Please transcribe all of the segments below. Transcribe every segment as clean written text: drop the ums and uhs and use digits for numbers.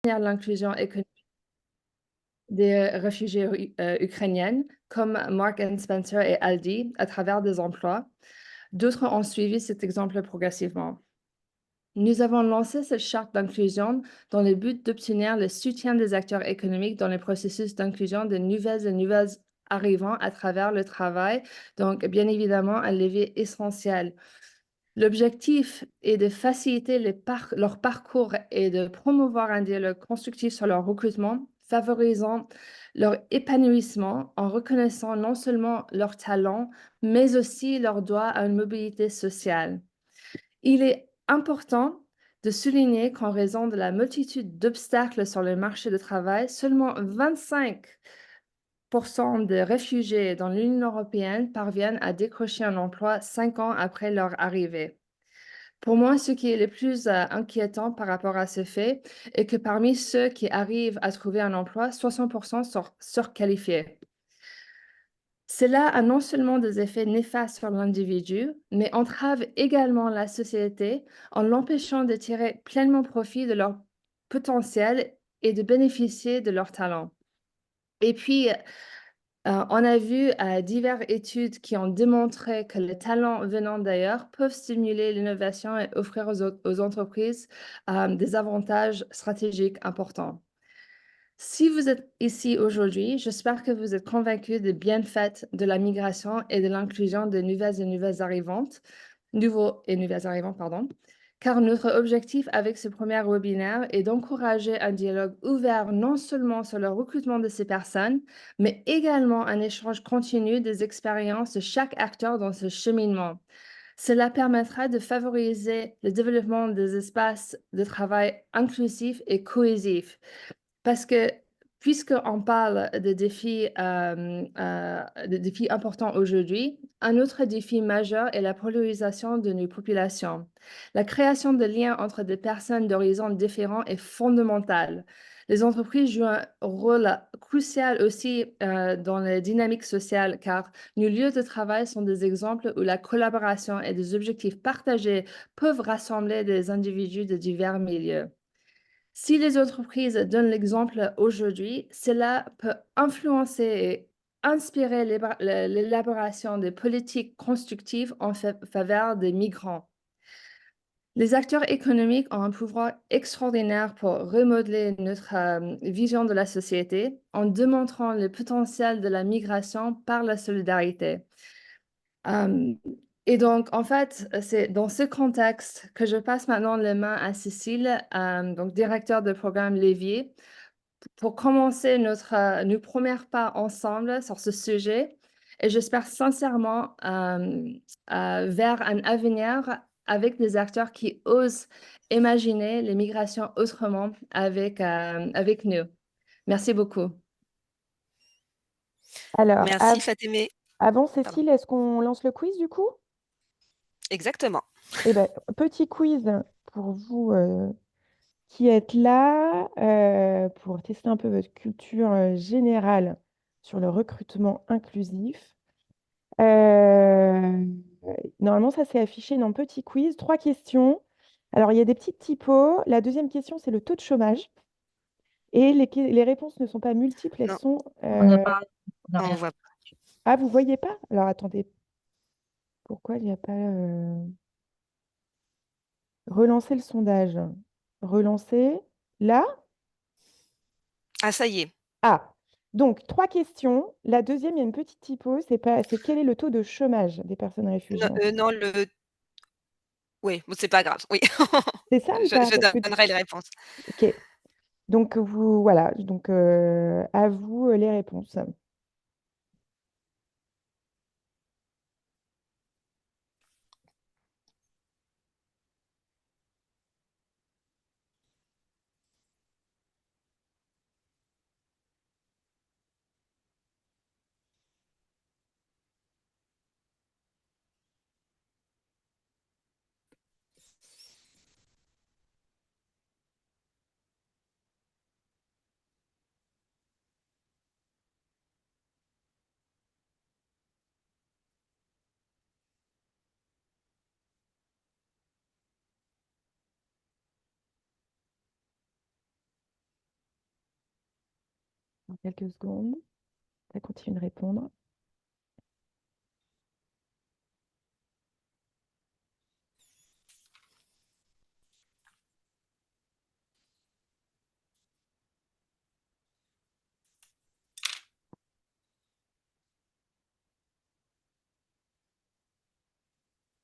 l'inclusion économique des réfugiés ukrainiennes, comme Mark and Spencer et Aldi, à travers des emplois. D'autres ont suivi cet exemple progressivement. Nous avons lancé cette charte d'inclusion dans le but d'obtenir le soutien des acteurs économiques dans le processus d'inclusion de nouvelles et nouvelles arrivants à travers le travail. Donc, bien évidemment, un levier essentiel. L'objectif est de faciliter leur parcours et de promouvoir un dialogue constructif sur leur recrutement, favorisant leur épanouissement en reconnaissant non seulement leurs talents, mais aussi leur droit à une mobilité sociale. Il est important de souligner qu'en raison de la multitude d'obstacles sur le marché du travail, seulement 25% des réfugiés dans l'Union européenne parviennent à décrocher un emploi 5 ans après leur arrivée. Pour moi, ce qui est le plus inquiétant par rapport à ce fait est que parmi ceux qui arrivent à trouver un emploi, 60% sont surqualifiés. Cela a non seulement des effets néfastes sur l'individu, mais entrave également la société en l'empêchant de tirer pleinement profit de leur potentiel et de bénéficier de leurs talents. Et puis, on a vu diverses études qui ont démontré que les talents venant d'ailleurs peuvent stimuler l'innovation et offrir aux entreprises des avantages stratégiques importants. Si vous êtes ici aujourd'hui, j'espère que vous êtes convaincus des bienfaits de la migration et de l'inclusion de nouveaux et nouvelles arrivants, pardon, car notre objectif avec ce premier webinaire est d'encourager un dialogue ouvert non seulement sur le recrutement de ces personnes, mais également un échange continu des expériences de chaque acteur dans ce cheminement. Cela permettra de favoriser le développement des espaces de travail inclusifs et cohésifs. Parce que puisqu'on parle de défis importants aujourd'hui, un autre défi majeur est la polarisation de nos populations. La création de liens entre des personnes d'horizons différents est fondamentale. Les entreprises jouent un rôle crucial aussi dans la dynamique sociale car nos lieux de travail sont des exemples où la collaboration et des objectifs partagés peuvent rassembler des individus de divers milieux. Si les entreprises donnent l'exemple aujourd'hui, cela peut influencer et inspirer l'élaboration de politiques constructives en faveur des migrants. Les acteurs économiques ont un pouvoir extraordinaire pour remodeler notre vision de la société en démontrant le potentiel de la migration par la solidarité. Euh, et donc, en fait, c'est dans ce contexte que je passe maintenant les mains à Cécile, donc directeur de programme Lévier, pour commencer nos premiers pas ensemble sur ce sujet. Et j'espère sincèrement vers un avenir avec des acteurs qui osent imaginer les migrations autrement avec nous. Merci beaucoup. Alors, Merci Fatémé. avant Pardon. Cécile, est-ce qu'on lance le quiz du coup? Exactement. Eh bien, petit quiz pour vous qui êtes là pour tester un peu votre culture générale sur le recrutement inclusif. Euh, Normalement, ça s'est affiché dans petit quiz. 3 questions. Alors, il y a des petites typos. La deuxième question, c'est le taux de chômage. Et les réponses ne sont pas multiples, elles Non, sont... On n'a pas, on n'a on rien. voit pas. Ah, vous voyez pas? Alors, attendez. Pourquoi il n'y a pas... Relancer le sondage. Relancer. Là? Ah, ça y est. Ah. Donc, 3 questions. La deuxième, il y a une petite typo. C'est quel est le taux de chômage des personnes réfugiées Non, en France? non, oui, bon, c'est pas grave. Oui, C'est ça ou pas? je Parce que... donnerai les réponses. Ok. Donc, voilà. Donc, à vous les réponses. Dans quelques secondes. Ça continue de répondre.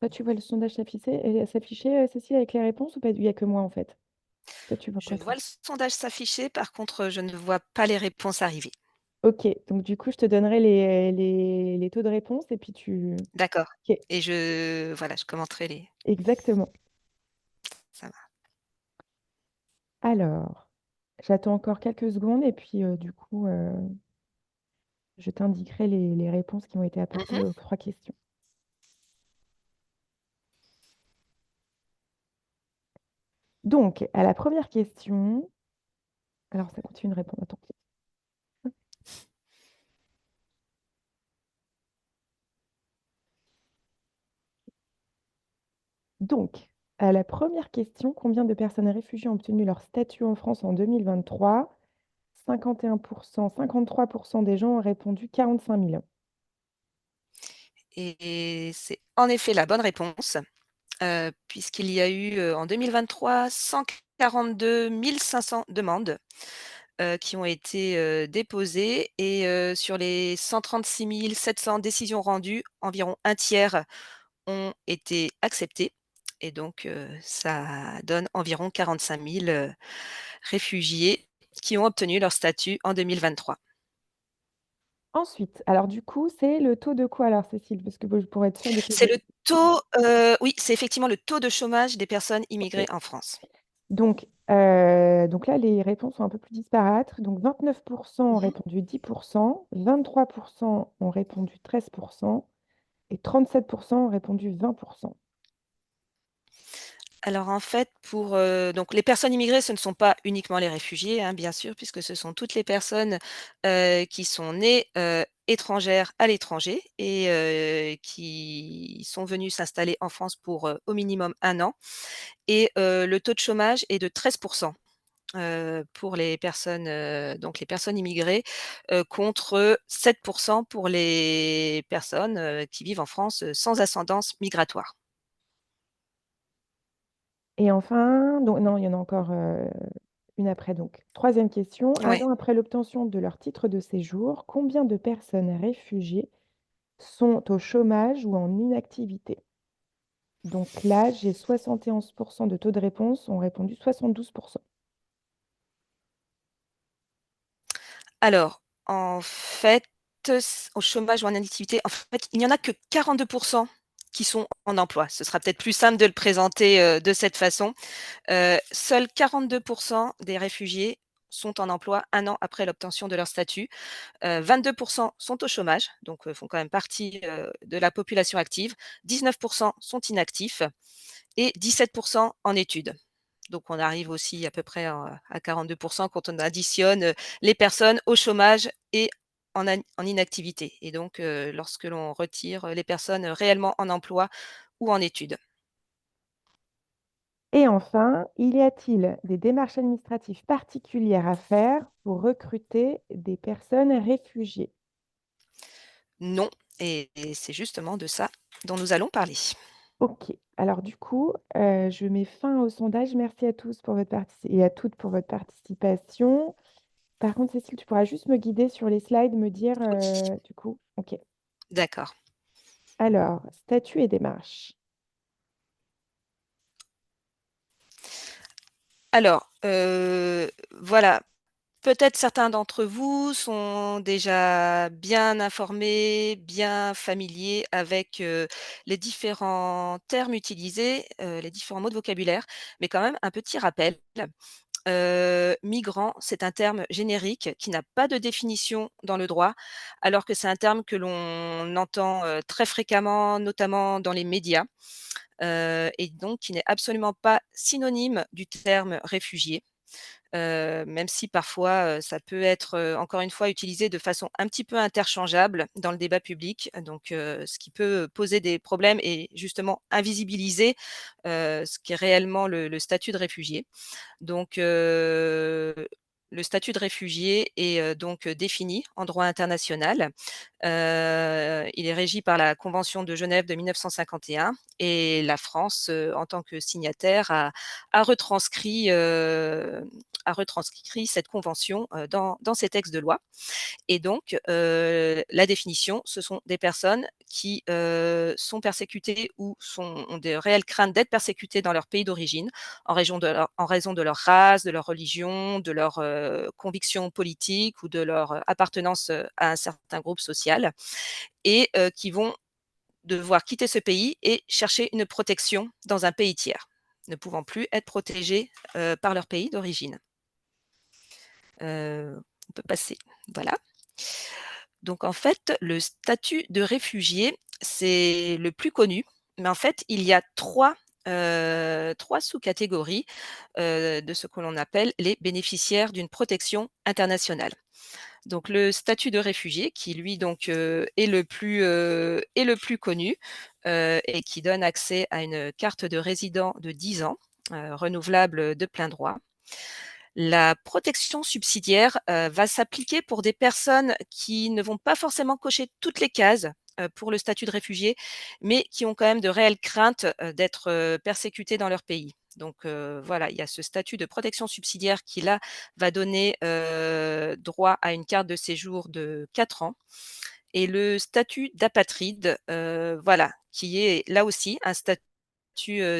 Toi, tu vois le sondage s'afficher, Cécile, avec les réponses ou pas? Il n'y a que moi, en fait. Toi, tu vois Je quoi, toi? vois le sondage s'afficher, par contre, je ne vois pas les réponses arriver. Ok, donc du coup, je te donnerai les taux de réponse et puis tu... D'accord, Ok, et je commenterai les exactement. ça va. Alors, j'attends encore quelques secondes et puis du coup, je t'indiquerai les réponses qui ont été apportées Mmh. aux 3 questions. Donc, à la première question, alors ça continue de répondre, attends. Donc, à la première question, combien de personnes réfugiées ont obtenu leur statut en France en 2023? 51%, 53% des gens ont répondu 45 000. Et c'est en effet la bonne réponse, puisqu'il y a eu, en 2023, 142 500 demandes, qui ont été, déposées et sur les 136 700 décisions rendues, environ un tiers ont été acceptées et donc ça donne environ 45 000, réfugiés qui ont obtenu leur statut en 2023. Ensuite, alors du coup, c'est le taux de quoi alors, Cécile? Parce que pour être sûre de C'est le poser. taux, oui, c'est effectivement le taux de chômage des personnes immigrées Ok. en France. Donc là, les réponses sont un peu plus disparates. Donc 29% ont Mmh. répondu 10%, 23% ont répondu 13% et 37% ont répondu 20%. Alors en fait, donc les personnes immigrées, ce ne sont pas uniquement les réfugiés, hein, bien sûr, puisque ce sont toutes les personnes, qui sont nées, étrangères à l'étranger et qui sont venues s'installer en France pour, au minimum 1 an et le taux de chômage est de 13 pour les personnes, donc les personnes immigrées, contre 7 pour les personnes, qui vivent en France, sans ascendance migratoire. Et enfin, donc, non, il y en a encore une après. Donc, troisième question. Un Ouais. an après l'obtention de leur titre de séjour, combien de personnes réfugiées sont au chômage ou en inactivité? Donc là, j'ai 71% de taux de réponse, ont répondu 72%. Alors, en fait, au chômage ou en inactivité, en fait, il n'y en a que 42 qui sont en emploi. Ce sera peut-être plus simple de le présenter, de cette façon. Seuls 42 des réfugiés sont en emploi 1 an après l'obtention de leur statut. 22 sont au chômage, donc font quand même partie, de la population active. 19 sont inactifs et 17 en études. Donc on arrive aussi à peu près à 42 quand on additionne, les personnes au chômage et en inactivité et donc lorsque l'on retire, les personnes réellement en emploi ou en études. Et enfin, y a-t-il des démarches administratives particulières à faire pour recruter des personnes réfugiées? Non, et c'est justement de ça dont nous allons parler. Ok, alors du coup, je mets fin au sondage. Merci à tous pour votre et à toutes pour votre participation. Par contre, Cécile, tu pourras juste me guider sur les slides, me dire Oui, du coup. Ok. d'accord. Alors, statut et démarche. Alors, voilà, peut-être certains d'entre vous sont déjà bien informés, bien familiers avec, les différents termes utilisés, les différents mots de vocabulaire, mais quand même un petit rappel. Migrant, c'est un terme générique qui n'a pas de définition dans le droit, alors que c'est un terme que l'on entend, très fréquemment, notamment dans les médias, et donc qui n'est absolument pas synonyme du terme réfugié. Même si parfois, ça peut être, encore une fois utilisé de façon un petit peu interchangeable dans le débat public, donc ce qui peut poser des problèmes et justement invisibiliser, ce qu'est réellement le statut de réfugié. Donc le statut de réfugié est donc défini en droit international. Il est régi par la Convention de Genève de 1951 et la France, en tant que signataire, a retranscrit, cette convention dans ses textes de loi. Et donc, la définition, ce sont des personnes qui sont persécutées ou ont des réelles craintes d'être persécutées dans leur pays d'origine en raison de leur race, de leur religion, de leurs convictions politiques ou de leur appartenance à un certain groupe social et qui vont devoir quitter ce pays et chercher une protection dans un pays tiers, ne pouvant plus être protégés par leur pays d'origine. On peut passer. Voilà. Donc en fait, le statut de réfugié, c'est le plus connu, mais en fait, il y a 3 sous-catégories, de ce que l'on appelle les bénéficiaires d'une protection internationale. Donc le statut de réfugié qui lui donc, est le plus connu, et qui donne accès à une carte de résident de 10 ans, renouvelable de plein droit. La protection subsidiaire, va s'appliquer pour des personnes qui ne vont pas forcément cocher toutes les cases, pour le statut de réfugié, mais qui ont quand même de réelles craintes, d'être, persécutées dans leur pays. Donc, voilà, il y a ce statut de protection subsidiaire qui là, va donner, droit à une carte de séjour de 4 ans et le statut d'apatride, voilà, qui est là aussi un statut,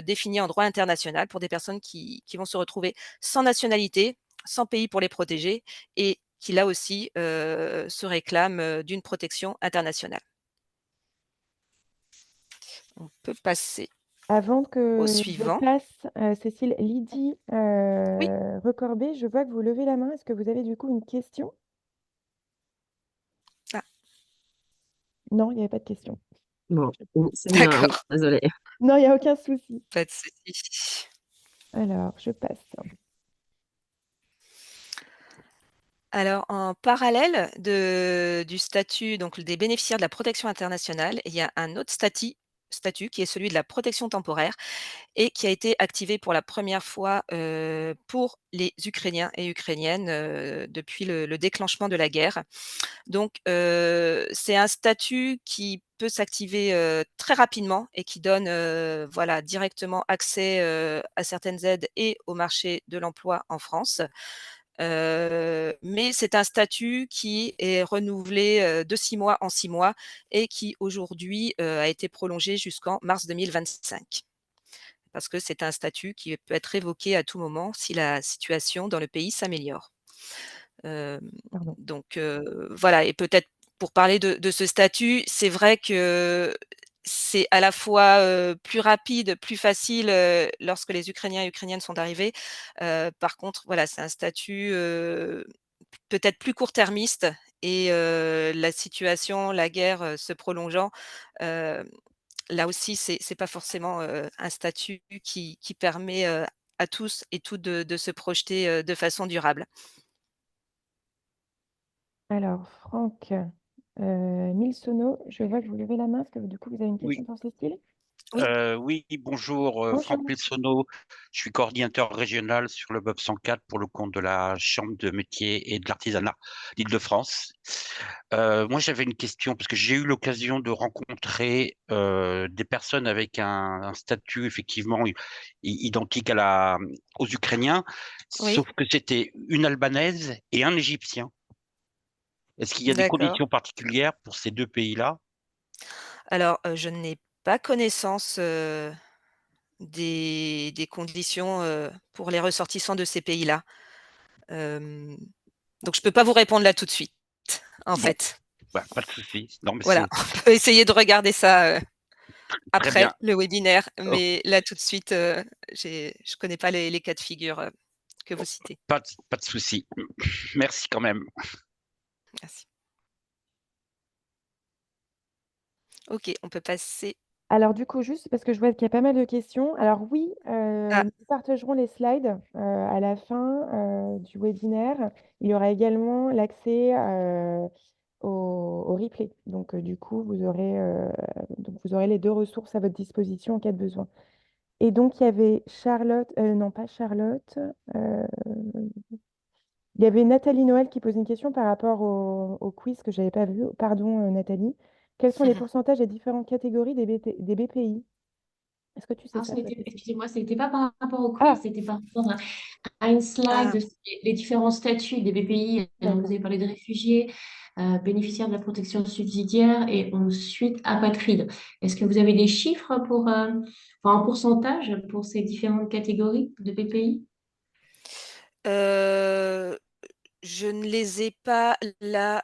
défini en droit international pour des personnes qui vont se retrouver sans nationalité, sans pays pour les protéger et qui là aussi, se réclament, d'une protection internationale. On peut passer Avant au que je suivant. passe, Cécile, Lydie Oui. Recorbet, je vois que vous levez la main. Est-ce que vous avez du coup une question? Ah, Non, il n'y avait pas de question. Bon, c'est moi, oui, d'accord, désolée. Non, il n'y a aucun souci. pas de souci. Alors, je passe. Alors, en parallèle du statut, donc des bénéficiaires de la protection internationale, il y a un autre statut qui est celui de la protection temporaire et qui a été activé pour la première fois, pour les Ukrainiens et Ukrainiennes, depuis le déclenchement de la guerre. Donc, c'est un statut qui peut s'activer, très rapidement et qui donne, voilà, directement accès, à certaines aides et au marché de l'emploi en France. Mais c'est un statut qui est renouvelé, de 6 mois en 6 mois et qui aujourd'hui, a été prolongé jusqu'en mars 2025. Parce que c'est un statut qui peut être révoqué à tout moment si la situation dans le pays s'améliore. Hem, Pardon. donc voilà et peut-être pour parler de ce statut, c'est vrai que c'est à la fois, plus rapide, plus facile, lorsque les Ukrainiens et Ukrainiennes sont arrivés. Par contre, voilà, c'est un statut, peut-être plus court-termiste et la situation, la guerre, se prolongeant, hem, là aussi, c'est pas forcément, un statut qui permet, à tous et toutes de se projeter, de façon durable. Alors, Franck Milsono, je vois que vous levez la main. Est-ce que du coup, vous avez une question Oui, pour Cécile? Oui, oui, bonjour, Bonjour, Franck monsieur. Pilsono. Je suis coordinateur régional sur le BOP 104 pour le compte de la Chambre de métiers et de l'artisanat d'Île-de-France. Moi, j'avais une question parce que j'ai eu l'occasion de rencontrer des personnes avec un statut effectivement identique aux Ukrainiens, oui, sauf que c'était une Albanaise et un Égyptien. Est-ce qu'il y a des d'accord. conditions particulières pour ces deux pays-là? Alors, je n'ai pas connaissance, des conditions, pour les ressortissants de ces pays-là. Hem, donc je peux pas vous répondre là tout de suite, en Bon, fait. bah, pas de souci. Non, mais Voilà, c'est on peut essayer de regarder ça, très bien. après le webinaire, Oh, mais là tout de suite, je connais pas les cas de figure, que vous citez. pas de souci. Merci quand même. Merci. OK, on peut passer Alors du coup, juste parce que je vois qu'il y a pas mal de questions. Alors oui, à nous partagerons les slides, à la fin, du webinaire. Il y aura également l'accès, au replay. Donc du coup, vous aurez les 2 ressources à votre disposition en cas de besoin. Et donc il y avait Charlotte, non pas Charlotte, Il y avait Nathalie Noël qui pose une question par rapport au quiz que je n'avais pas vu. Pardon, Nathalie. Quels sont les pourcentages des différentes catégories des BPI? Est-ce que tu sais Ah, ça, toi, Cécile? excusez-moi, ce n'était pas par rapport au quiz, Ah, c'était par rapport à une slide, Ah, les différents statuts des BPI. Donc, vous d'accord. avez parlé de réfugiés, bénéficiaires de la protection subsidiaire et ensuite apatrides. Est-ce que vous avez des chiffres enfin, en pourcentage pour ces différentes catégories de BPI? euh, je ne les ai pas là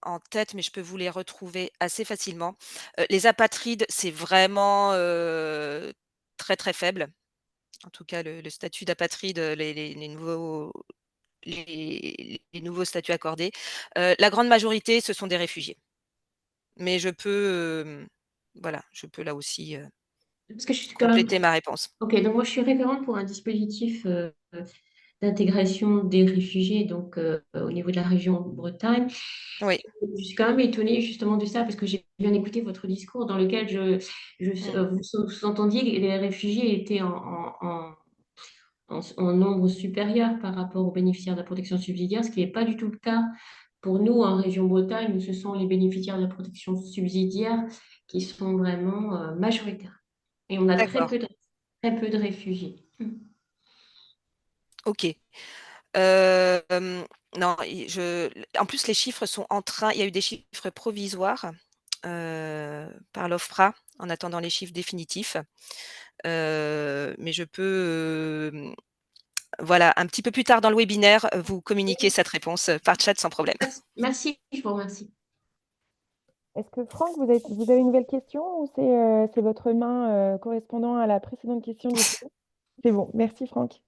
en tête, mais je peux vous les retrouver assez facilement. Les apatrides, c'est vraiment très très faible. En tout cas, le statut d'apatride, les nouveaux statuts accordés. La grande majorité, ce sont des réfugiés. Mais je peux, voilà, je peux là aussi Parce que je suis quand même... compléter ma réponse. Ok, donc moi je suis référente pour un dispositif d'intégration des réfugiés donc au niveau de la région Bretagne. Oui. Je suis quand même étonnée justement de ça parce que j'ai bien écouté votre discours dans lequel Mmh. vous sous-entendiez que les réfugiés étaient en nombre supérieur par rapport aux bénéficiaires de la protection subsidiaire, ce qui n'est pas du tout le cas pour nous en région Bretagne, où ce sont les bénéficiaires de la protection subsidiaire qui sont vraiment majoritaires. Et on a D'accord, très peu de réfugiés. OK. Hem, non, en plus, les chiffres sont en train il y a eu des chiffres provisoires, par l'OFPRA en attendant les chiffres définitifs. Mais je peux, voilà, un petit peu plus tard dans le webinaire, vous communiquer cette réponse, par chat sans problème. Merci, je vous remercie. Est-ce que Franck, vous avez une nouvelle question ou c'est votre main correspondant à la précédente question du coup? C'est bon, merci Franck.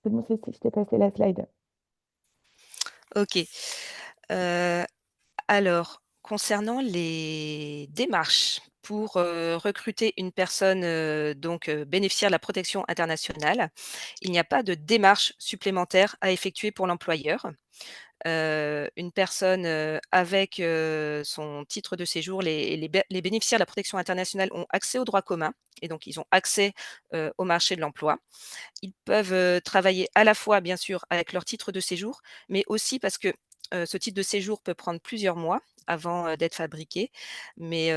C'est bon, je t'ai passé la slide. OK. Heu, alors, concernant les démarches pour, recruter une personne, donc bénéficiaire de la protection internationale, il n'y a pas de démarche supplémentaire à effectuer pour l'employeur. Une personne, avec, son titre de séjour, les bénéficiaires de la protection internationale ont accès au droit commun et donc ils ont accès, au marché de l'emploi. Ils peuvent, travailler à la fois, bien sûr, avec leur titre de séjour, mais aussi parce que, ce titre de séjour peut prendre plusieurs mois avant, d'être fabriqué. Mais,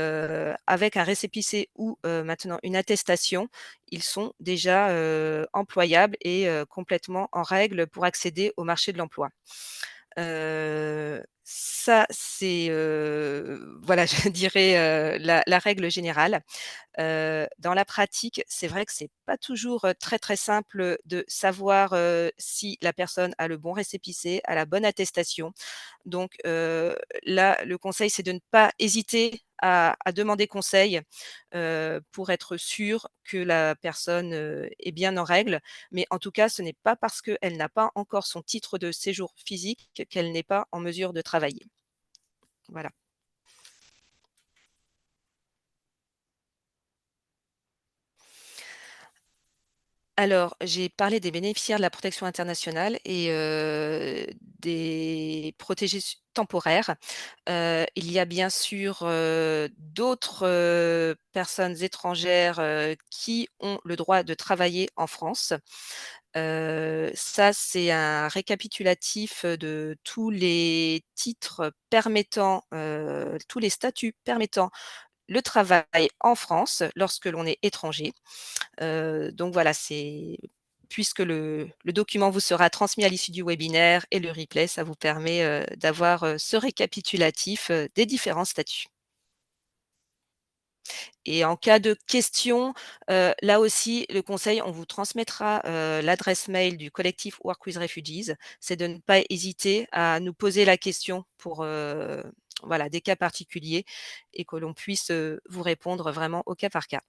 avec un récépissé ou, maintenant une attestation, ils sont déjà, employables et complètement en règle pour accéder au marché de l'emploi. Ça, c'est, voilà, je dirais, la règle générale. Dans la pratique, c'est vrai que c'est pas toujours, très, très simple, de savoir, si la personne a le bon récépissé, a la bonne attestation. Donc, là, le conseil, c'est de ne pas hésiter à demander conseil, pour être sûr que la personne, est bien en règle. Mais en tout cas, ce n'est pas parce qu'elle n'a pas encore son titre de séjour physique qu'elle n'est pas en mesure de travailler. Voilà. Alors, j'ai parlé des bénéficiaires de la protection internationale et des protégés temporaires. Il y a bien sûr, d'autres, personnes étrangères, qui ont le droit de travailler en France. Ça, c'est un récapitulatif, de tous les titres permettant, tous les statuts permettant le travail en France lorsque l'on est étranger. Donc voilà, c'est puisque le document vous sera transmis à l'issue du webinaire et le replay, ça vous permet, d'avoir, ce récapitulatif, des différents statuts. Et en cas de question, là aussi, le conseil, on vous transmettra, l'adresse mail du collectif Work with Refugees. C'est de ne pas hésiter à nous poser la question pour, voilà, des cas particuliers et que l'on puisse, vous répondre vraiment au cas par cas.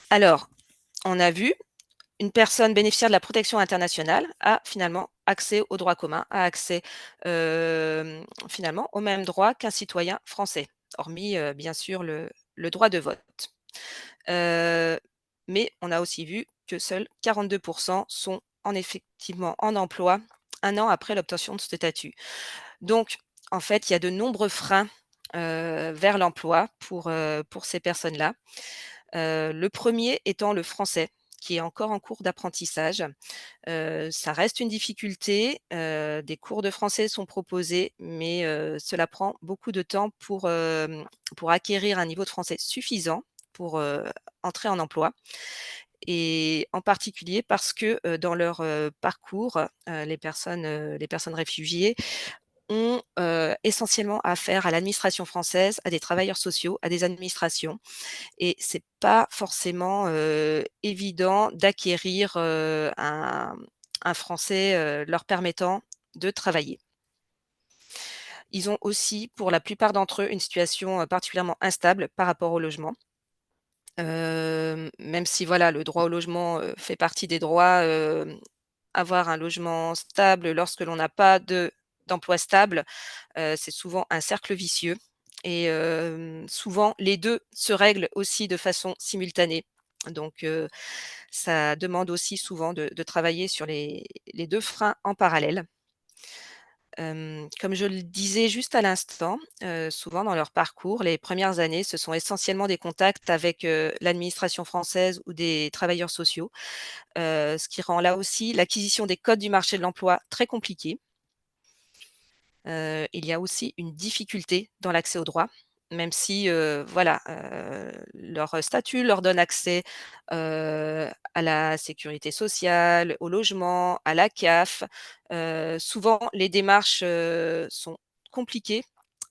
Alors, on a vu, une personne bénéficiaire de la protection internationale a finalement accès au droit commun, a accès, finalement aux mêmes droits qu'un citoyen français, hormis, bien sûr le droit de vote. Heu, mais on a aussi vu que seuls 42 sont effectivement en emploi 1 an après l'obtention de ce statut. Donc en fait, il y a de nombreux freins vers l'emploi pour ces personnes-là. Le premier étant le français, qui est encore en cours d'apprentissage. Ça reste une difficulté, des cours de français sont proposés, mais cela prend beaucoup de temps pour acquérir un niveau de français suffisant pour, entrer en emploi et en particulier parce que, dans leur, parcours, les personnes réfugiées ont, essentiellement affaire à l'administration française, à des travailleurs sociaux, à des administrations et c'est pas forcément, évident d'acquérir, un français, leur permettant de travailler. Ils ont aussi, pour la plupart d'entre eux, une situation, particulièrement instable par rapport au logement. Même si voilà, le droit au logement, fait partie des droits, avoir un logement stable lorsque l'on n'a pas d'emploi stable, c'est souvent un cercle vicieux et souvent les 2 se règlent aussi de façon simultanée. Donc ça demande aussi souvent de travailler sur les 2 freins en parallèle. Comme je le disais juste à l'instant, souvent dans leur parcours, les premières années, ce sont essentiellement des contacts avec, l'administration française ou des travailleurs sociaux, ce qui rend là aussi l'acquisition des codes du marché de l'emploi très compliquée. Il y a aussi une difficulté dans l'accès aux droits, même si, voilà, leur statut leur donne accès, à la sécurité sociale, au logement, à la CAF. Souvent les démarches, sont compliquées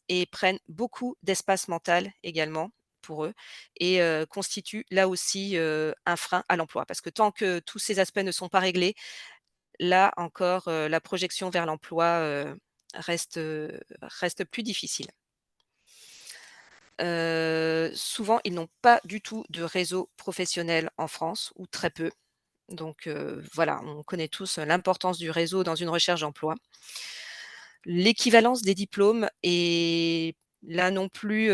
et prennent beaucoup d'espace mental également pour eux et constituent là aussi, un frein à l'emploi. Parce que tant que tous ces aspects ne sont pas réglés, là encore, la projection vers l'emploi, reste plus difficile. Souvent, ils n'ont pas du tout de réseau professionnel en France ou très peu. Donc voilà, on connaît tous l'importance du réseau dans une recherche d'emploi. L'équivalence des diplômes est là non plus,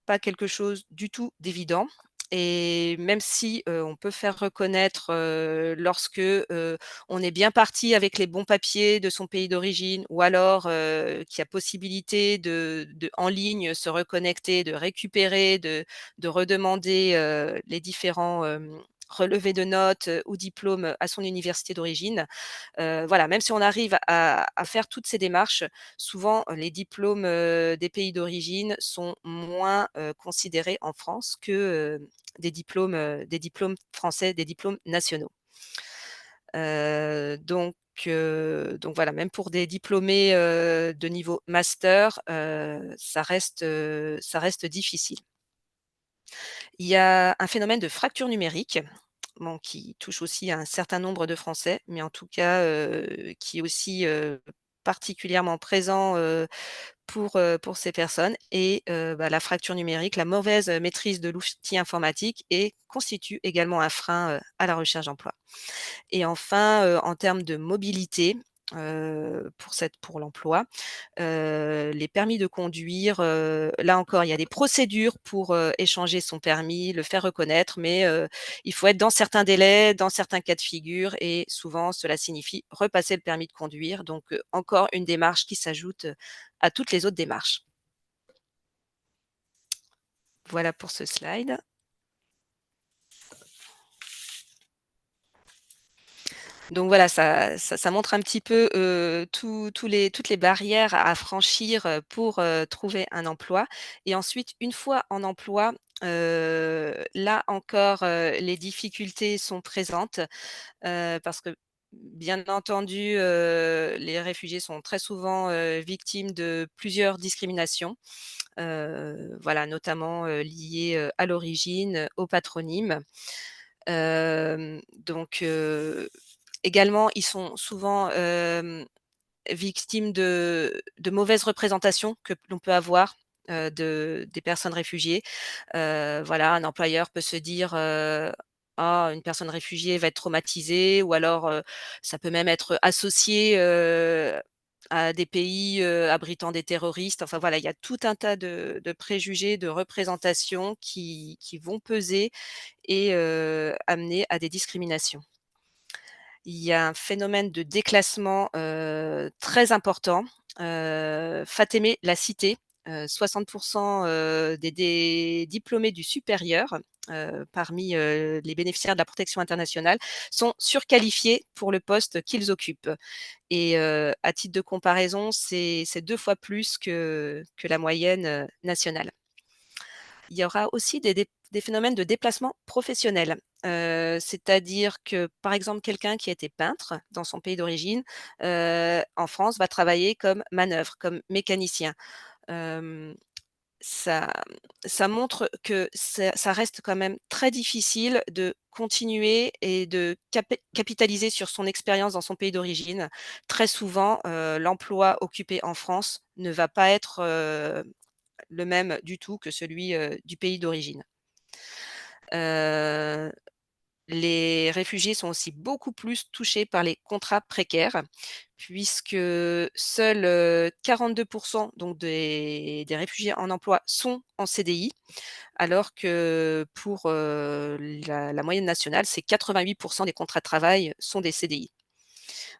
pas quelque chose du tout d'évident et même si, on peut faire reconnaître, lorsque, on est bien parti avec les bons papiers de son pays d'origine ou alors, qu'il y a possibilité de en ligne se reconnecter, de récupérer, de redemander, les différents, relevés de notes, ou diplômes à son université d'origine. Voilà, même si on arrive à faire toutes ces démarches, souvent les diplômes, des pays d'origine sont moins, considérés en France que, des diplômes français, des diplômes nationaux. Donc voilà, même pour des diplômés, de niveau master, ça reste difficile. Il y a un phénomène de fracture numérique, bon, qui touche aussi un certain nombre de Français, mais en tout cas, qui est aussi, particulièrement présent, pour ces personnes et bah, la fracture numérique, la mauvaise, maîtrise de l'outil informatique et constitue également un frein, à la recherche d'emploi. Et enfin, en termes de mobilité, pour l'emploi, les permis de conduire, là encore, il y a des procédures pour, échanger son permis, le faire reconnaître, mais il faut être dans certains délais, dans certains cas de figure et souvent cela signifie repasser le permis de conduire, donc encore une démarche qui s'ajoute, à toutes les autres démarches. Voilà pour ce slide. Donc voilà, ça montre un petit peu, toutes les barrières à franchir, pour, trouver un emploi et ensuite une fois en emploi, là encore, les difficultés sont présentes, parce que bien entendu, les réfugiés sont très souvent, victimes de plusieurs discriminations, voilà notamment, liées, à l'origine, au patronyme. Donc également, ils sont souvent, victimes de mauvaises représentations que l'on peut avoir, des personnes réfugiées. Voilà, un employeur peut se dire, «Ah, une personne réfugiée va être traumatisée» ou alors, ça peut même être associé, à des pays, abritant des terroristes. Enfin voilà, il y a tout un tas de préjugés, de représentations qui vont peser et amener à des discriminations. Il y a un phénomène de déclassement, très important. Fatémé l'a cité, 60% des diplômés du supérieur, parmi, les bénéficiaires de la protection internationale sont surqualifiés pour le poste qu'ils occupent et à titre de comparaison, c'est 2 fois plus que la moyenne, nationale. Il y aura aussi des phénomènes de déplacement professionnel, c'est-à-dire que, par exemple, quelqu'un qui était peintre dans son pays d'origine, en France, va travailler comme manœuvre, comme mécanicien. Hem, ça ça montre que ça reste quand même très difficile de continuer et de capitaliser sur son expérience dans son pays d'origine. Très souvent, l'emploi occupé en France ne va pas être, le même du tout que celui, du pays d'origine. Heu, les réfugiés sont aussi beaucoup plus touchés par les contrats précaires puisque seuls, 42 donc des réfugiés en emploi sont en CDI, alors que pour, la moyenne nationale, c'est 88 des contrats de travail sont des CDI.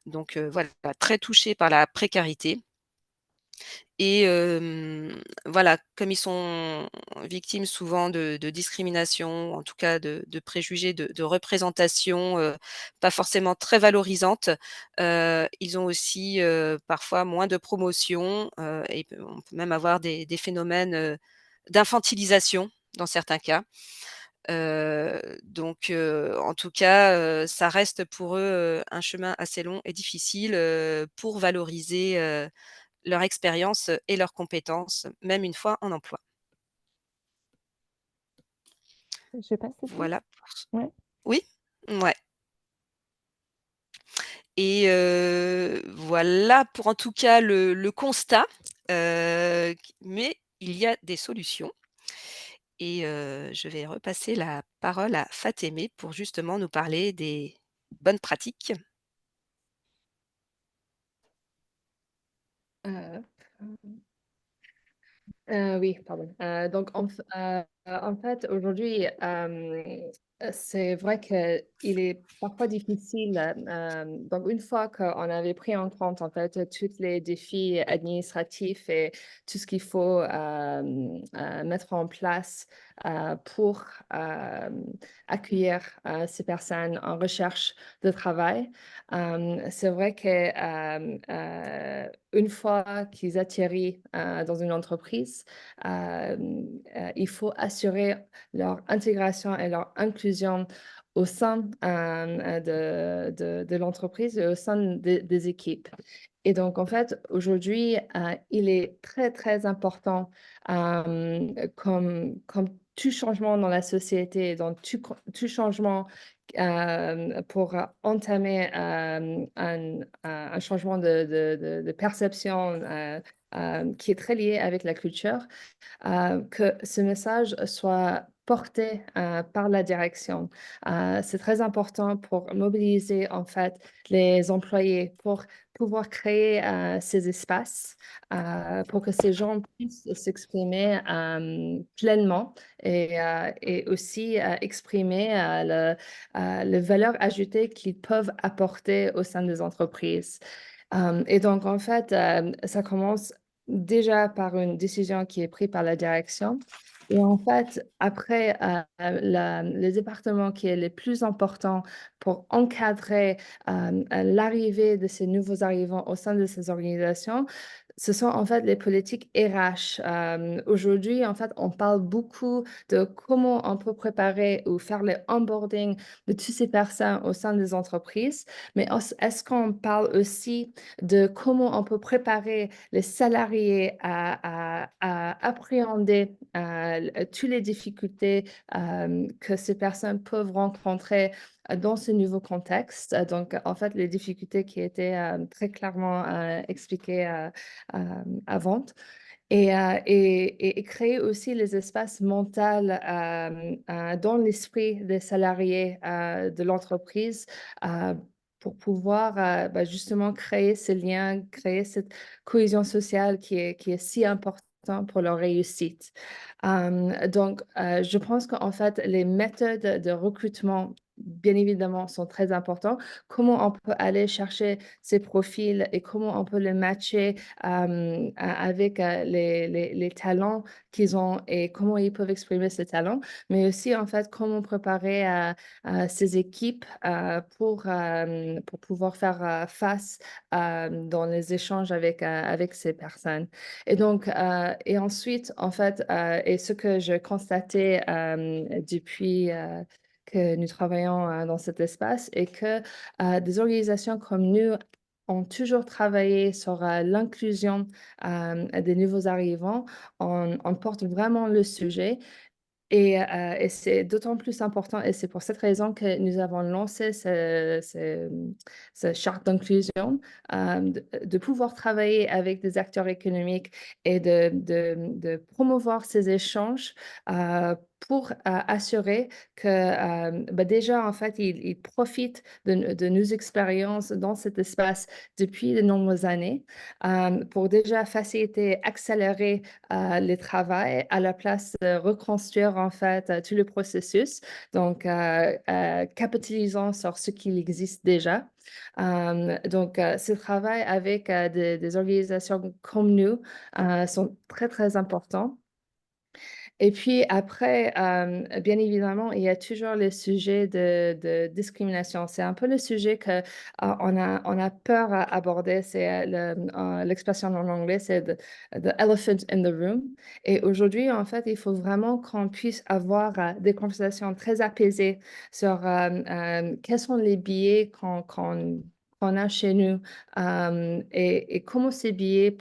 Donc, voilà, très touchés par la précarité. Et voilà, comme ils sont victimes souvent de discrimination, en tout cas de préjugés, de représentations, pas forcément très valorisantes, ils ont aussi, parfois moins de promotion, et on peut même avoir des phénomènes, d'infantilisation dans certains cas. Donc en tout cas, ça reste pour eux, un chemin assez long et difficile, pour valoriser, leur expérience, et leurs compétences, même une fois en emploi. Je sais pas, c'est tout? Voilà pour ce Ouais. oui? Ouais. Et voilà pour en tout cas le constat, mais il y a des solutions et je vais repasser la parole à Fatemeh pour justement nous parler des bonnes pratiques. Euh, oui, pardon. En fait, aujourd'hui, c'est vrai qu'il est parfois difficile. Donc, une fois qu'on avait pris en compte, en fait, tous les défis administratifs et tout ce qu'il faut mettre en place pour euh, accueillir ces personnes en recherche de travail, c'est vrai que une fois qu'ils atterrissent dans une entreprise, euh, il faut assurer leur intégration et leur inclusion au sein de l'entreprise et au sein des équipes. Et donc, en fait, aujourd'hui, il est très, très important, comme tout changement dans la société, dans tout changement pour entamer un changement de perception qui est très lié avec la culture, que ce message soit porté par la direction. C'est très important pour mobiliser en fait les employés, pour pouvoir créer ces espaces pour que ces gens puissent s'exprimer pleinement et aussi exprimer les valeurs ajoutées qu'ils peuvent apporter au sein des entreprises. Et donc, en fait, ça commence déjà par une décision qui est prise par la direction. Et en fait, après, le département qui est le plus important pour encadrer l'arrivée de ces nouveaux arrivants au sein de ces organisations, ce sont en fait les politiques RH. Aujourd'hui, en fait, on parle beaucoup de comment on peut préparer ou faire le onboarding de toutes ces personnes au sein des entreprises, mais est-ce qu'on parle aussi de comment on peut préparer les salariés à appréhender toutes les difficultés que ces personnes peuvent rencontrer dans ce nouveau contexte. Donc, en fait, les difficultés qui étaient très clairement expliquées avant. Et créer aussi les espaces mentaux dans l'esprit des salariés de l'entreprise pour pouvoir justement créer ces liens, créer cette cohésion sociale qui est si importante pour leur réussite. Donc, je pense qu'en fait, les méthodes de recrutement bien évidemment, sont très importants. Comment on peut aller chercher ces profils et comment on peut les matcher avec les talents qu'ils ont et comment ils peuvent exprimer ces talents, mais aussi, en fait, comment préparer ces équipes pour pouvoir faire face dans les échanges avec ces personnes. Et donc, et ensuite, en fait, et ce que je constatais depuis que nous travaillons dans cet espace est que des organisations comme nous ont toujours travaillé sur l'inclusion des nouveaux arrivants. On porte vraiment le sujet et c'est d'autant plus important et c'est pour cette raison que nous avons lancé ce charte d'inclusion, de pouvoir travailler avec des acteurs économiques et de promouvoir ces échanges pour assurer que déjà, en fait, ils profitent de nos expériences dans cet espace depuis de nombreuses années pour déjà faciliter, accélérer les travail à la place de reconstruire en fait tout le processus, donc capitalisant sur ce qui existe déjà. Donc, ce travail avec des organisations comme nous sont très, très importants. Et puis après, bien évidemment, il y a toujours le sujet de discrimination. C'est un peu le sujet que on a peur à aborder. C'est l'expression en anglais, c'est the elephant in the room. Et aujourd'hui, en fait, il faut vraiment qu'on puisse avoir des conversations très apaisées sur quels sont les biais qu'on a chez nous et comment ces biais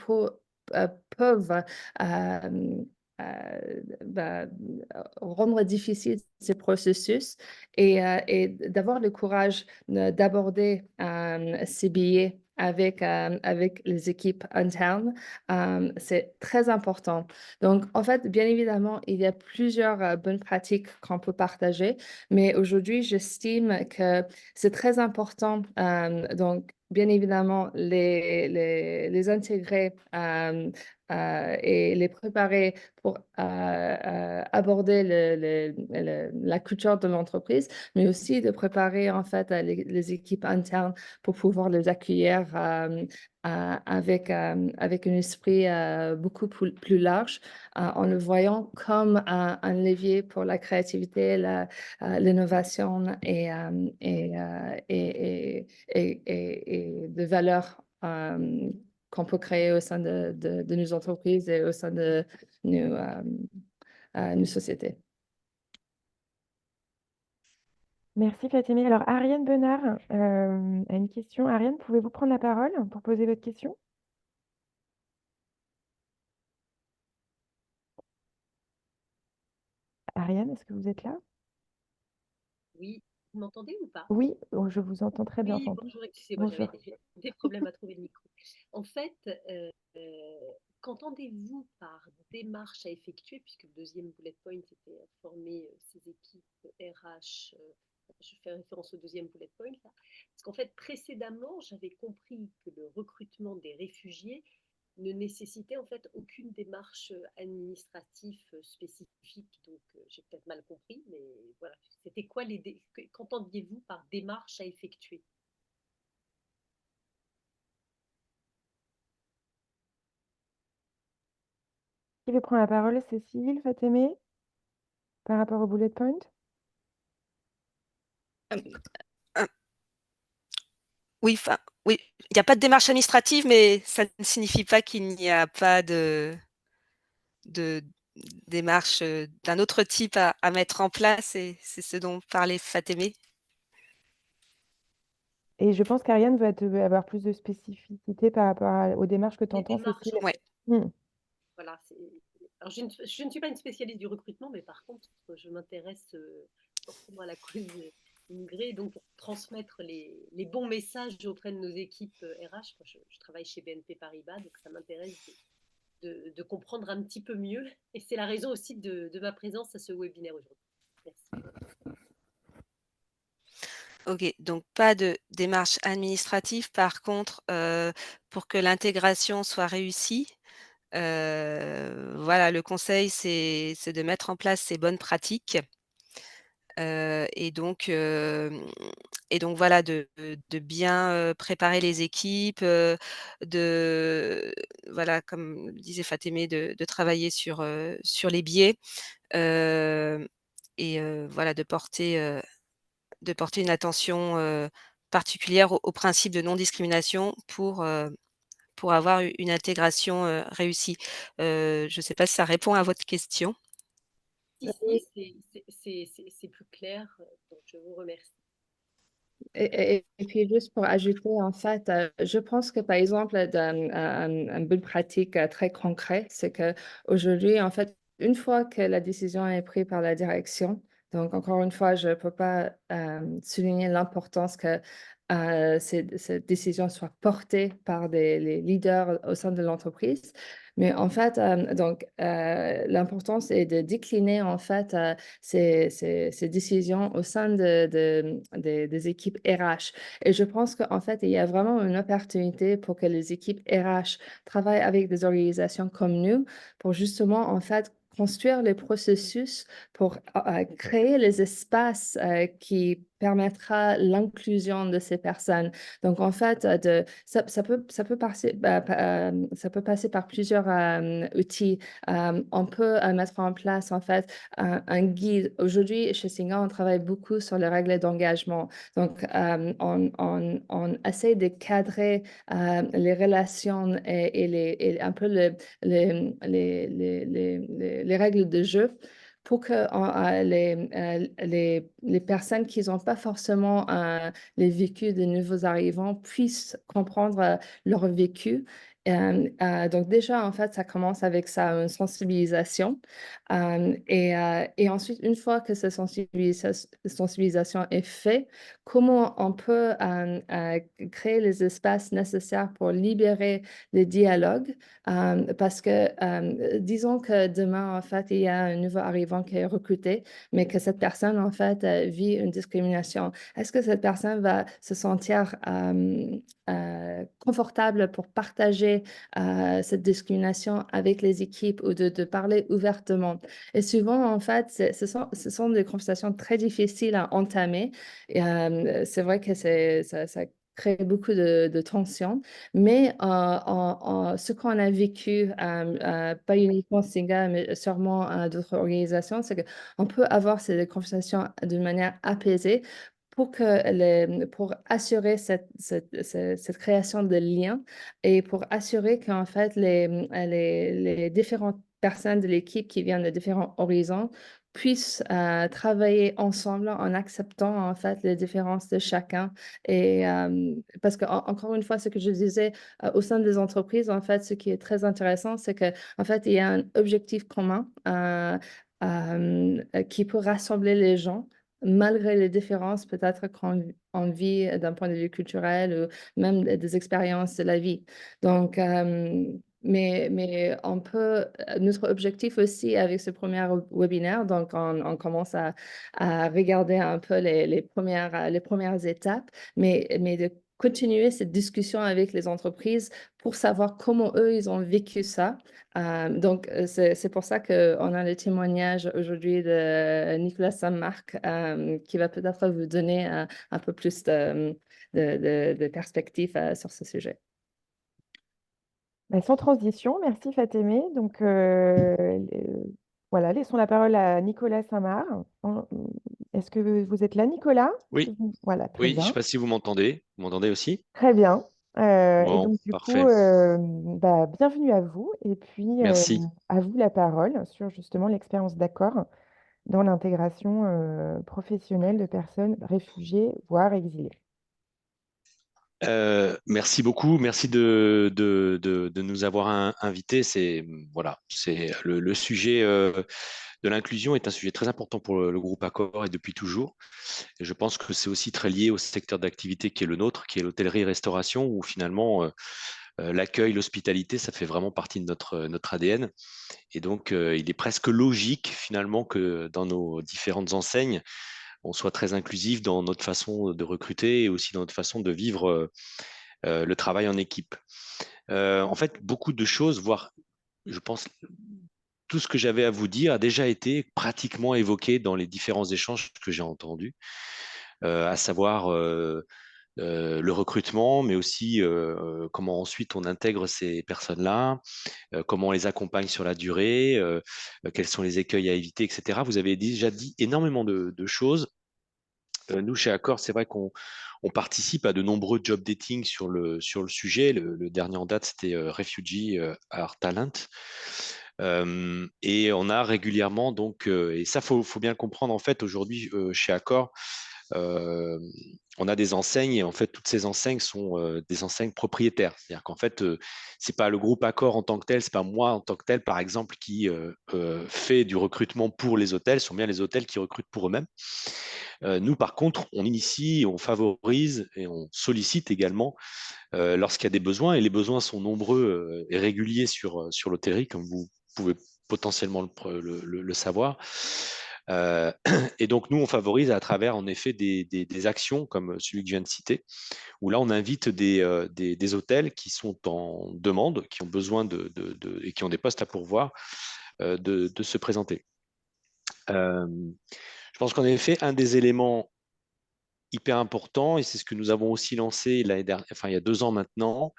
peuvent bah, rendre difficile ces processus et d'avoir le courage d'aborder ces billets avec les équipes internes, c'est très important. Donc, en fait, bien évidemment, il y a plusieurs bonnes pratiques qu'on peut partager, mais aujourd'hui, j'estime que c'est très important. Donc, bien évidemment, les intégrer et les préparer pour aborder la culture de l'entreprise, mais aussi de préparer en fait les équipes internes pour pouvoir les accueillir avec un esprit beaucoup plus large, en le voyant comme un levier pour la créativité, l'innovation et de valeurs qu'on peut créer au sein de nos entreprises et au sein de nos sociétés. Merci Fatemeh. Alors Ariane Benard a une question. Ariane, pouvez-vous prendre la parole pour poser votre question? Ariane, est-ce que vous êtes là? Oui, vous m'entendez ou pas? Oui, oh, je vous entends très bien. Oui, Sandra. bonjour, excusez-moi, j'avais Bonjour. des problèmes à trouver le micro. En fait, qu'entendez-vous par démarche à effectuer, puisque le deuxième bullet point c'était former ces équipes RH, je fais référence au deuxième bullet point là, parce qu'en fait précédemment j'avais compris que le recrutement des réfugiés ne nécessitait en fait aucune démarche administrative spécifique. Donc, j'ai peut-être mal compris, mais voilà. C'était quoi qu'entendiez-vous par démarche à effectuer? Qui veut prendre la parole? Cécile, Fatemeh, par rapport au bullet point? Euh, oui, oui, il n'y a pas de démarche administrative, mais ça ne signifie pas qu'il n'y a pas de démarche d'un autre type à mettre en place, et c'est ce dont parlait Fatemeh. Et je pense qu'Ariane veut avoir plus de spécificité par rapport aux démarches que tu Les entends, démarches, Cécile. en Ouais. fait. Voilà, alors, je ne suis pas une spécialiste du recrutement, mais par contre, je m'intéresse fortement à la cause immigrée, donc pour transmettre les bons messages auprès de nos équipes RH. Moi, je travaille chez BNP Paribas, donc ça m'intéresse de comprendre un petit peu mieux. Et c'est la raison aussi de ma présence à ce webinaire aujourd'hui. Merci. Ok, donc pas de démarche administrative. Par contre, pour que l'intégration soit réussie, voilà, le conseil, c'est de mettre en place ces bonnes pratiques. Et donc voilà, de bien, préparer les équipes, voilà, comme le disait Fatémé, de travailler sur les biais, hem voilà, de porter une attention, particulière aux principes de non-discrimination pour avoir une intégration, réussie. Je ne sais pas si ça répond à votre question? Si, c'est plus clair, donc je vous remercie. Et puis juste pour ajouter, en fait, je pense que par exemple, un bonne pratique très concret, c'est qu'aujourd'hui, en fait, une fois que la décision est prise par la direction, donc encore une fois, je ne peux pas souligner l'importance que cette décision soit portée par les leaders au sein de l'entreprise. Mais en fait, l'importance est de décliner en fait ces décisions au sein des équipes RH. Et je pense qu'en fait, il y a vraiment une opportunité pour que les équipes RH travaillent avec des organisations comme nous pour justement, en fait, construire les processus pour créer les espaces qui permettra l'inclusion de ces personnes. Donc, en fait, ça peut ça peut passer par plusieurs outils. On peut mettre en place, en fait, un guide. Aujourd'hui, chez Singa, on travaille beaucoup sur les règles d'engagement. Donc, on essaie de cadrer les relations et un peu les règles de jeu pour que les personnes qui n'ont pas forcément les vécus des nouveaux arrivants puissent comprendre leur vécu. Donc déjà, en fait, ça commence avec ça, une sensibilisation. Et ensuite, une fois que cette sensibilisation est faite, comment on peut créer les espaces nécessaires pour libérer les dialogues? Parce que, disons que demain, en fait, il y a un nouveau arrivant qui est recruté, mais que cette personne, en fait, vit une discrimination. Est-ce que cette personne va se sentir confortable pour partager cette discrimination avec les équipes ou de parler ouvertement? Et souvent, en fait, ce sont des conversations très difficiles à entamer. Et, c'est vrai que ça crée beaucoup de tensions. Mais ce qu'on a vécu, pas uniquement Singa, mais sûrement d'autres organisations, c'est qu'on peut avoir ces conversations d'une manière apaisée pour assurer cette création de liens et pour assurer qu'en fait, les différentes personnes de l'équipe qui viennent de différents horizons puissent travailler ensemble en acceptant en fait les différences de chacun. Et parce que, encore une fois, ce que je disais, au sein des entreprises, en fait, ce qui est très intéressant, c'est qu'en fait, il y a un objectif commun qui peut rassembler les gens, malgré les différences peut-être qu'on vit d'un point de vue culturel ou même des expériences de la vie. Donc, mais on peut, notre objectif aussi avec ce premier webinaire, donc on commence à regarder un peu les premières étapes, mais de continuer cette discussion avec les entreprises pour savoir comment eux, ils ont vécu ça. Donc, c'est pour ça qu'on a le témoignage aujourd'hui de Nicolas Saint-Marc qui va peut-être vous donner un peu plus de perspective sur ce sujet. Sans transition, merci Fatémé. Donc, voilà, laissons la parole à Nicolas Samar. Est-ce que vous êtes là, Nicolas? Oui, Voilà, très oui, je ne sais bien. pas si vous m'entendez. Vous m'entendez aussi? Très bien. Et Bon, donc, du coup, parfait. bienvenue à vous. Et puis, Merci. à vous la parole sur justement l'expérience d'accord dans l'intégration professionnelle de personnes réfugiées, voire exilées. Merci beaucoup. Merci de nous avoir invités. C'est voilà, c'est le sujet de l'inclusion est un sujet très important pour le groupe Accor et depuis toujours. Et je pense que c'est aussi très lié au secteur d'activité qui est le nôtre, qui est l'hôtellerie-restauration, où finalement l'accueil, l'hospitalité, ça fait vraiment partie de notre ADN. Et donc, il est presque logique finalement que dans nos différentes enseignes, on soit très inclusif dans notre façon de recruter et aussi dans notre façon de vivre le travail en équipe. En fait, beaucoup de choses, voire je pense tout ce que j'avais à vous dire a déjà été pratiquement évoqué dans les différents échanges que j'ai entendus, à savoir le recrutement, mais aussi comment ensuite on intègre ces personnes-là, comment on les accompagne sur la durée, quels sont les écueils à éviter, etc. Vous avez déjà dit énormément de choses. Nous, chez Accor, c'est vrai qu'on participe à de nombreux job dating sur le sujet. Le dernier en date, c'était Refugee Are Talent. Et on a régulièrement, donc, et ça, faut bien le comprendre, en fait, aujourd'hui, chez Accor, on a des enseignes et en fait toutes ces enseignes sont des enseignes propriétaires. C'est-à-dire qu'en fait, c'est pas le groupe Accor en tant que tel, c'est pas moi en tant que tel, par exemple, qui fait du recrutement pour les hôtels. Ce sont bien les hôtels qui recrutent pour eux-mêmes. Nous, par contre, on initie, on favorise et on sollicite également lorsqu'il y a des besoins, et les besoins sont nombreux et réguliers sur l'hôtellerie, comme vous pouvez potentiellement le savoir. Et donc, nous, on favorise à travers, en effet, des actions comme celui que je viens de citer, où là, on invite des hôtels qui sont en demande, qui ont besoin et qui ont des postes à pourvoir, de se présenter. Je pense qu'en effet, un des éléments hyper important, et c'est ce que nous avons aussi lancé l'année dernière, enfin, il y a 2 ans maintenant,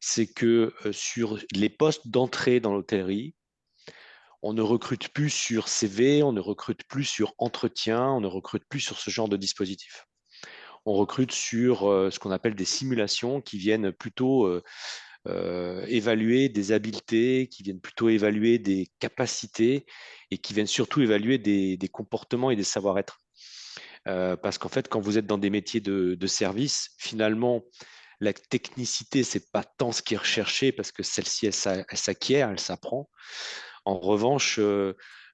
c'est que sur les postes d'entrée dans l'hôtellerie, on ne recrute plus sur CV, on ne recrute plus sur entretien, on ne recrute plus sur ce genre de dispositif. On recrute sur ce qu'on appelle des simulations qui viennent plutôt évaluer des habiletés, qui viennent plutôt évaluer des capacités et qui viennent surtout évaluer des comportements et des savoir-être. Parce qu'en fait, quand vous êtes dans des métiers de service, finalement, la technicité, c'est pas tant ce qui est recherché parce que celle-ci, elle s'acquiert, elle s'apprend. En revanche,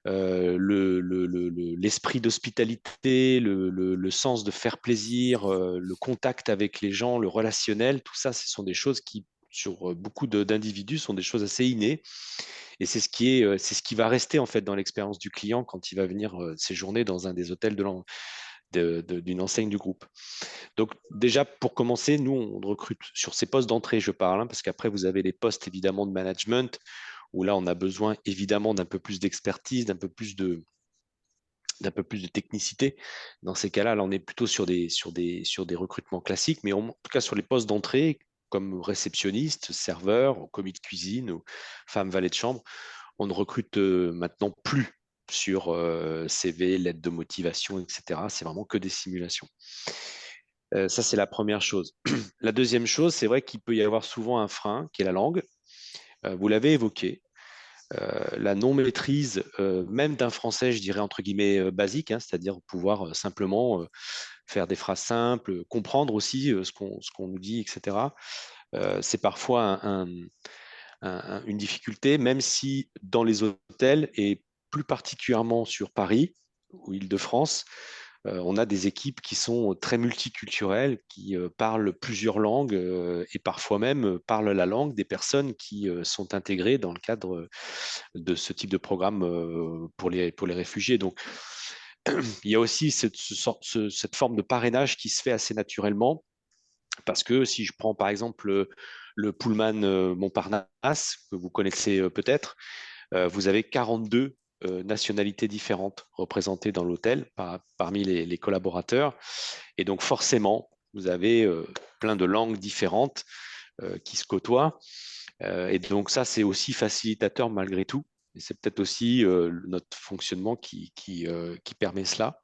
l'esprit d'hospitalité, le sens de faire plaisir, le contact avec les gens, le relationnel, tout ça, ce sont des choses qui, sur beaucoup d'individus, sont des choses assez innées. Et c'est ce qui va rester en fait dans l'expérience du client quand il va venir séjourner dans un des hôtels d'une enseigne du groupe. Donc déjà, pour commencer, nous, on recrute sur ces postes d'entrée, je parle, hein, parce qu'après, vous avez les postes évidemment de management, où là, on a besoin évidemment d'un peu plus d'expertise, d'un peu plus de technicité. Dans ces cas-là, là, on est plutôt sur des recrutements classiques, mais en tout cas sur les postes d'entrée, comme réceptionniste, serveur, commis de cuisine ou femme valet de chambre, on ne recrute maintenant plus sur CV, lettre de motivation, etc. C'est vraiment que des simulations. Ça, c'est la première chose. La deuxième chose, c'est vrai qu'il peut y avoir souvent un frein, qui est la langue. Vous l'avez évoqué. La non-maîtrise, même d'un français, je dirais entre guillemets basique, hein, c'est-à-dire pouvoir simplement faire des phrases simples, comprendre aussi ce qu'on nous dit, etc. C'est parfois une difficulté, même si dans les hôtels, et plus particulièrement sur Paris ou Île-de-France, on a des équipes qui sont très multiculturelles, qui parlent plusieurs langues et parfois même parlent la langue des personnes qui sont intégrées dans le cadre de ce type de programme pour les réfugiés. Donc, il y a aussi cette forme de parrainage qui se fait assez naturellement, parce que si je prends par exemple le Pullman Montparnasse, que vous connaissez peut-être, vous avez 42 nationalités différentes représentées dans l'hôtel parmi les collaborateurs. Et donc forcément, vous avez plein de langues différentes qui se côtoient. Et donc ça, c'est aussi facilitateur malgré tout. Et c'est peut-être aussi notre fonctionnement qui permet cela.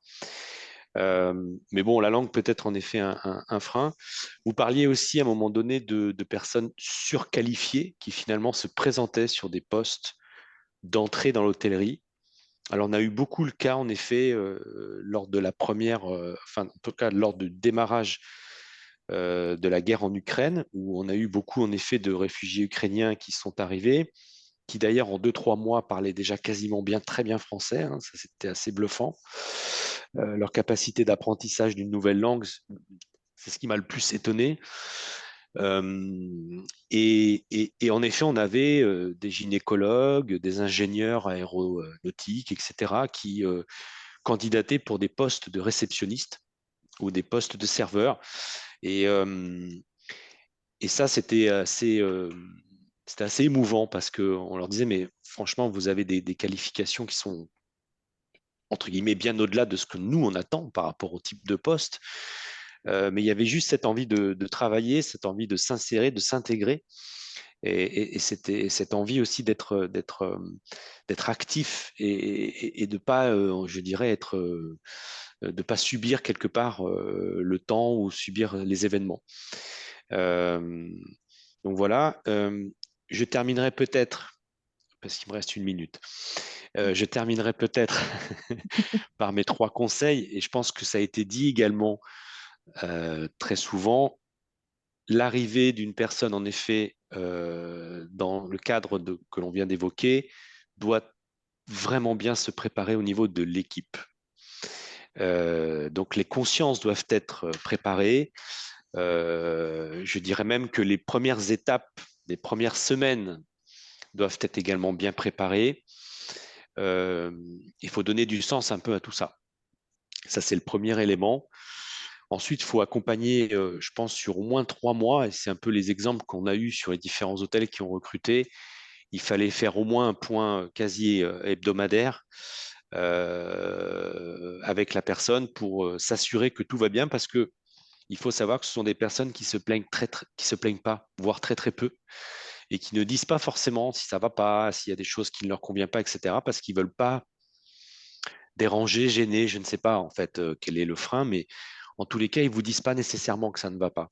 Mais bon, la langue peut être en effet un frein. Vous parliez aussi à un moment donné de personnes surqualifiées qui finalement se présentaient sur des postes d'entrée dans l'hôtellerie. Alors, on a eu beaucoup le cas, en effet, lors de la première, enfin, en tout cas, lors du démarrage de la guerre en Ukraine, où on a eu beaucoup, en effet, de réfugiés ukrainiens qui sont arrivés, qui d'ailleurs, en 2-3 mois, parlaient déjà quasiment très bien français. Hein, ça, c'était assez bluffant. Leur capacité d'apprentissage d'une nouvelle langue, c'est ce qui m'a le plus étonné. Et en effet, on avait des gynécologues, des ingénieurs aéronautiques, etc., qui candidataient pour des postes de réceptionnistes ou des postes de serveurs. Et ça, c'était c'était assez émouvant parce qu'on leur disait, mais franchement, vous avez des qualifications qui sont, entre guillemets, bien au-delà de ce que nous, on attend par rapport au type de poste. Mais il y avait juste cette envie de travailler, cette envie de s'insérer, de s'intégrer. Et c'était cette envie aussi d'être actif et de pas, je dirais, de pas subir quelque part le temps ou subir les événements. Euh, donc voilà. Je terminerai peut-être, parce qu'il me reste une minute, je terminerai peut-être par mes 3 conseils, et je pense que ça a été dit également très souvent. L'arrivée d'une personne, en effet, dans le cadre que l'on vient d'évoquer, doit vraiment bien se préparer au niveau de l'équipe. Donc les consciences doivent être préparées. Je dirais même que les premières étapes, les premières semaines doivent être également bien préparées. Il faut donner du sens un peu à tout ça. Ça, c'est le premier élément. Ensuite, il faut accompagner, je pense, sur au moins 3 mois, et c'est un peu les exemples qu'on a eus sur les différents hôtels qui ont recruté. Il fallait faire au moins un point quasi hebdomadaire avec la personne pour s'assurer que tout va bien, parce que il faut savoir que ce sont des personnes qui se plaignent qui se plaignent pas, voire très très peu, et qui ne disent pas forcément si ça va pas, s'il y a des choses qui ne leur conviennent pas, etc., parce qu'ils veulent pas déranger, gêner, je ne sais pas en fait quel est le frein, mais en tous les cas, ils vous disent pas nécessairement que ça ne va pas.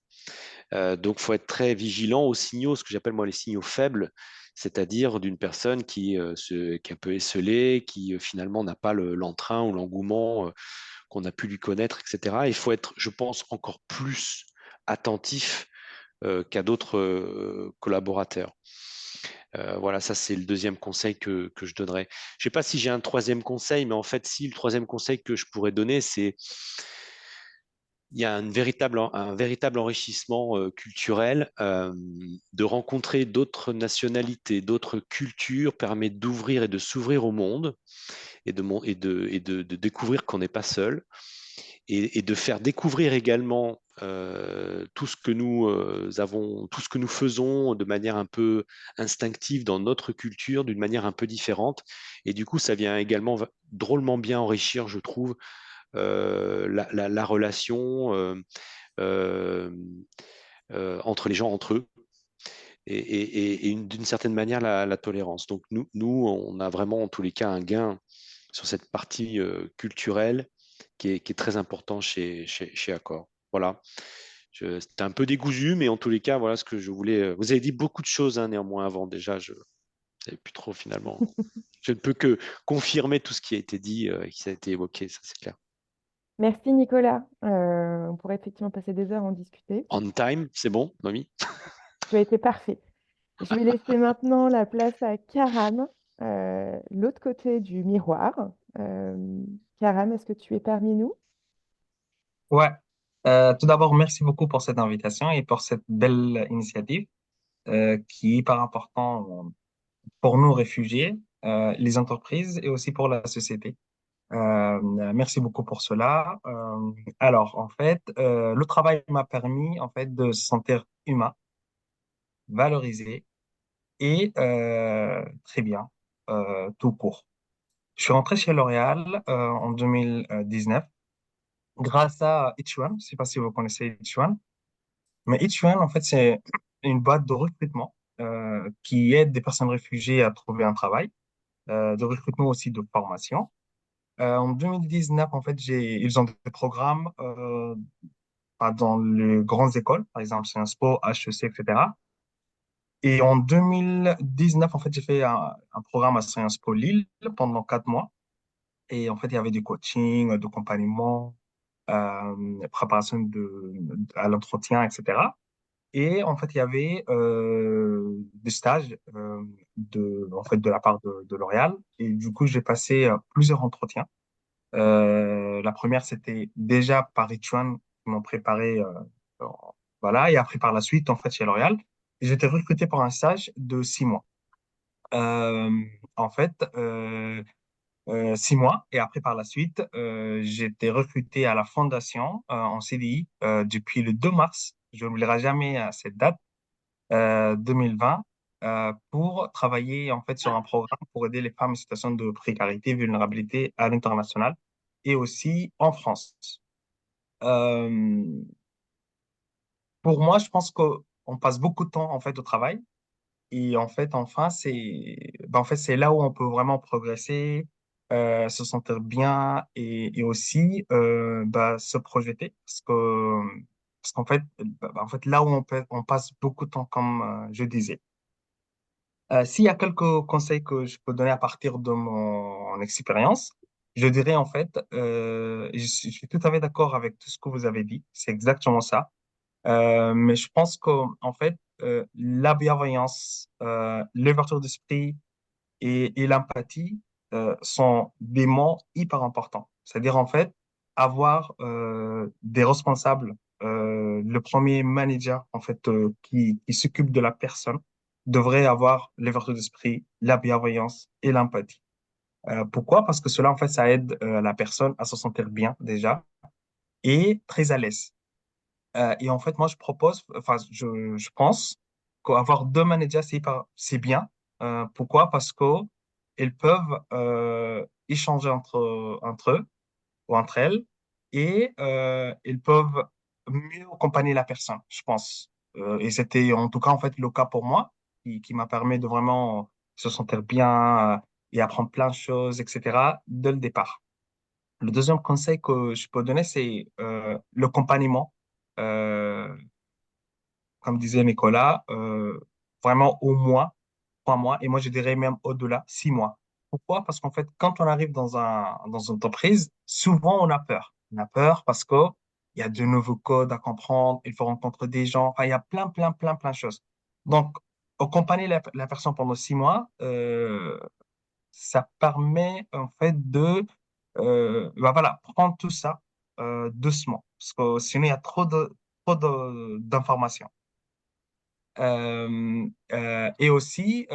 Donc, il faut être très vigilant aux signaux, ce que j'appelle moi les signaux faibles, c'est-à-dire d'une personne qui est un peu esselée, qui finalement n'a pas l'entrain ou l'engouement qu'on a pu lui connaître, etc. Il faut être, je pense, encore plus attentif qu'à d'autres collaborateurs. Voilà, ça c'est le deuxième conseil que je donnerais. Je ne sais pas si j'ai un troisième conseil, mais en fait, si le troisième conseil que je pourrais donner, c'est il y a un véritable enrichissement culturel. De rencontrer d'autres nationalités, d'autres cultures permet d'ouvrir et de s'ouvrir au monde et de découvrir qu'on n'est pas seul et de faire découvrir également tout ce que nous avons, tout ce que nous faisons de manière un peu instinctive dans notre culture, d'une manière un peu différente. Et du coup, ça vient également drôlement bien enrichir, je trouve, la relation euh, entre les gens, entre eux, et d'une certaine manière la tolérance. Donc nous, on a vraiment en tous les cas un gain sur cette partie culturelle qui est très important chez Accor. Voilà. C'était un peu décousu, mais en tous les cas, voilà ce que je voulais. Vous avez dit beaucoup de choses hein, néanmoins avant déjà. Je ne savais plus trop finalement. Je ne peux que confirmer tout ce qui a été dit et qui a été évoqué, ça c'est clair. Merci Nicolas. On pourrait effectivement passer des heures à en discuter. On time, c'est bon, Noémie? Tu as été parfait. Je vais laisser maintenant la place à Karam, l'autre côté du miroir. Karam, est-ce que tu es parmi nous? Ouais. Tout d'abord, merci beaucoup pour cette invitation et pour cette belle initiative qui est hyper important pour nous réfugiés, les entreprises et aussi pour la société. Merci beaucoup pour cela. Alors, en fait, le travail m'a permis en fait de se sentir humain, valorisé et très bien, tout court. Je suis rentré chez L'Oréal en 2019 grâce à Ichuan. Je ne sais pas si vous connaissez Ichuan. Mais Ichuan, en fait, c'est une boîte de recrutement qui aide des personnes réfugiées à trouver un travail, de recrutement aussi de formation. En 2019, en fait, ils ont des programmes pas dans les grandes écoles, par exemple Sciences Po, HEC, etc. Et en 2019, en fait, j'ai fait un programme à Sciences Po Lille pendant 4 mois. Et en fait, il y avait du coaching, d'accompagnement, préparation à l'entretien, etc. Et en fait, il y avait des stages en fait, de la part de L'Oréal. Et du coup, j'ai passé plusieurs entretiens. La première, c'était déjà par Ichuan qui m'ont préparé, euh, voilà. Et après, par la suite, en fait, chez L'Oréal, j'étais recruté pour un stage de 6 mois. Euh, en fait, 6 mois. Et après, par la suite, j'étais recruté à la fondation en CDI depuis le 2 mars. Je n'oublierai jamais cette date, 2020. pour travailler en fait sur un programme pour aider les femmes en situation de précarité, vulnérabilité à l'international et aussi en France. Euh, pour moi, je pense qu'on passe beaucoup de temps en fait au travail et en fait, enfin, c'est là où on peut vraiment progresser, se sentir bien et aussi se projeter parce qu'en fait, en fait, là où on passe beaucoup de temps, comme je disais. S'il y a quelques conseils que je peux donner à partir de mon expérience, je dirais en fait, je suis tout à fait d'accord avec tout ce que vous avez dit. C'est exactement ça. Mais je pense qu'en fait, la bienveillance, l'ouverture d'esprit et l'empathie sont des mots hyper importants. C'est-à-dire, en fait, avoir des responsables, le premier manager, en fait, qui s'occupe de la personne, devrait avoir l'ouverture d'esprit, la bienveillance et l'empathie. Pourquoi? Parce que cela, en fait, ça aide la personne à se sentir bien déjà et très à l'aise. Et en fait, moi, je pense qu'avoir deux managers, c'est bien. Pourquoi? Parce que ils peuvent échanger entre eux ou entre elles et ils peuvent mieux accompagner la personne, je pense. Et c'était en tout cas, en fait, le cas pour moi, qui m'a permis de vraiment se sentir bien et apprendre plein de choses, etc., dès le départ. Le deuxième conseil que je peux donner, c'est l'accompagnement. Euh, Comme disait Nicolas, vraiment au moins 3 mois, et moi je dirais même au-delà, 6 mois. Pourquoi? Parce qu'en fait, quand on arrive dans une entreprise, souvent on a peur. On a peur parce que il y a de nouveaux codes à comprendre, il faut rencontrer des gens, enfin, il y a plein de choses. Donc, accompagner la personne pendant 6 mois, ça permet en fait de voilà, prendre tout ça doucement, parce que sinon il y a d'informations. Et aussi,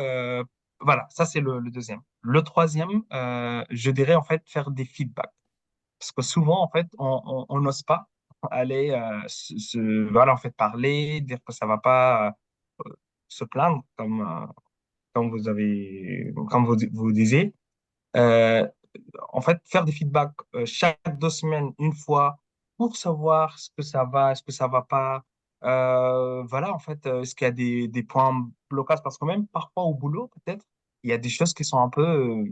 voilà, ça c'est le deuxième. Le troisième, je dirais en fait faire des feedbacks. Parce que souvent, en fait, on n'ose pas aller voilà, en fait, parler, dire que ça va pas, se plaindre, comme vous disiez. Euh, En fait, faire des feedbacks chaque 2 semaines, une fois, pour savoir ce que ça va, ce que ça va pas. Voilà, en fait, est-ce qu'il y a des points blocages? Parce que même parfois au boulot, peut-être, il y a des choses qui sont un peu,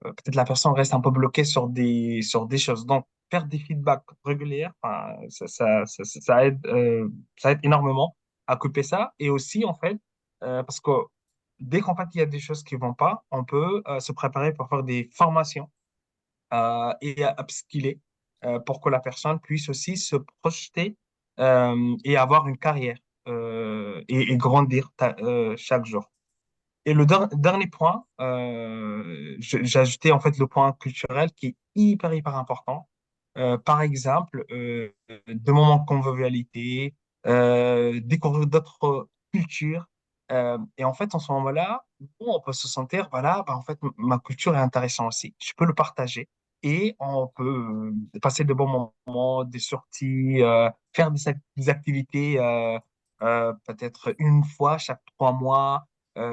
peut-être la personne reste un peu bloquée sur des choses. Donc, faire des feedbacks réguliers, enfin, ça aide énormément à couper ça. Et aussi, en fait, parce que dès qu'en fait, il y a des choses qui vont pas, on peut se préparer pour faire des formations et à upskiller pour que la personne puisse aussi se projeter et avoir une carrière et grandir chaque jour. Et le dernier point, j'ai ajouté en fait le point culturel qui est hyper important. Par exemple, de moments de convivialité, découvrir d'autres cultures. Et en fait, en ce moment-là, nous, on peut se sentir, voilà, bah, en fait, ma culture est intéressante aussi. Je peux le partager et on peut passer de bons moments, des sorties, faire des activités, peut-être une fois chaque 3 mois.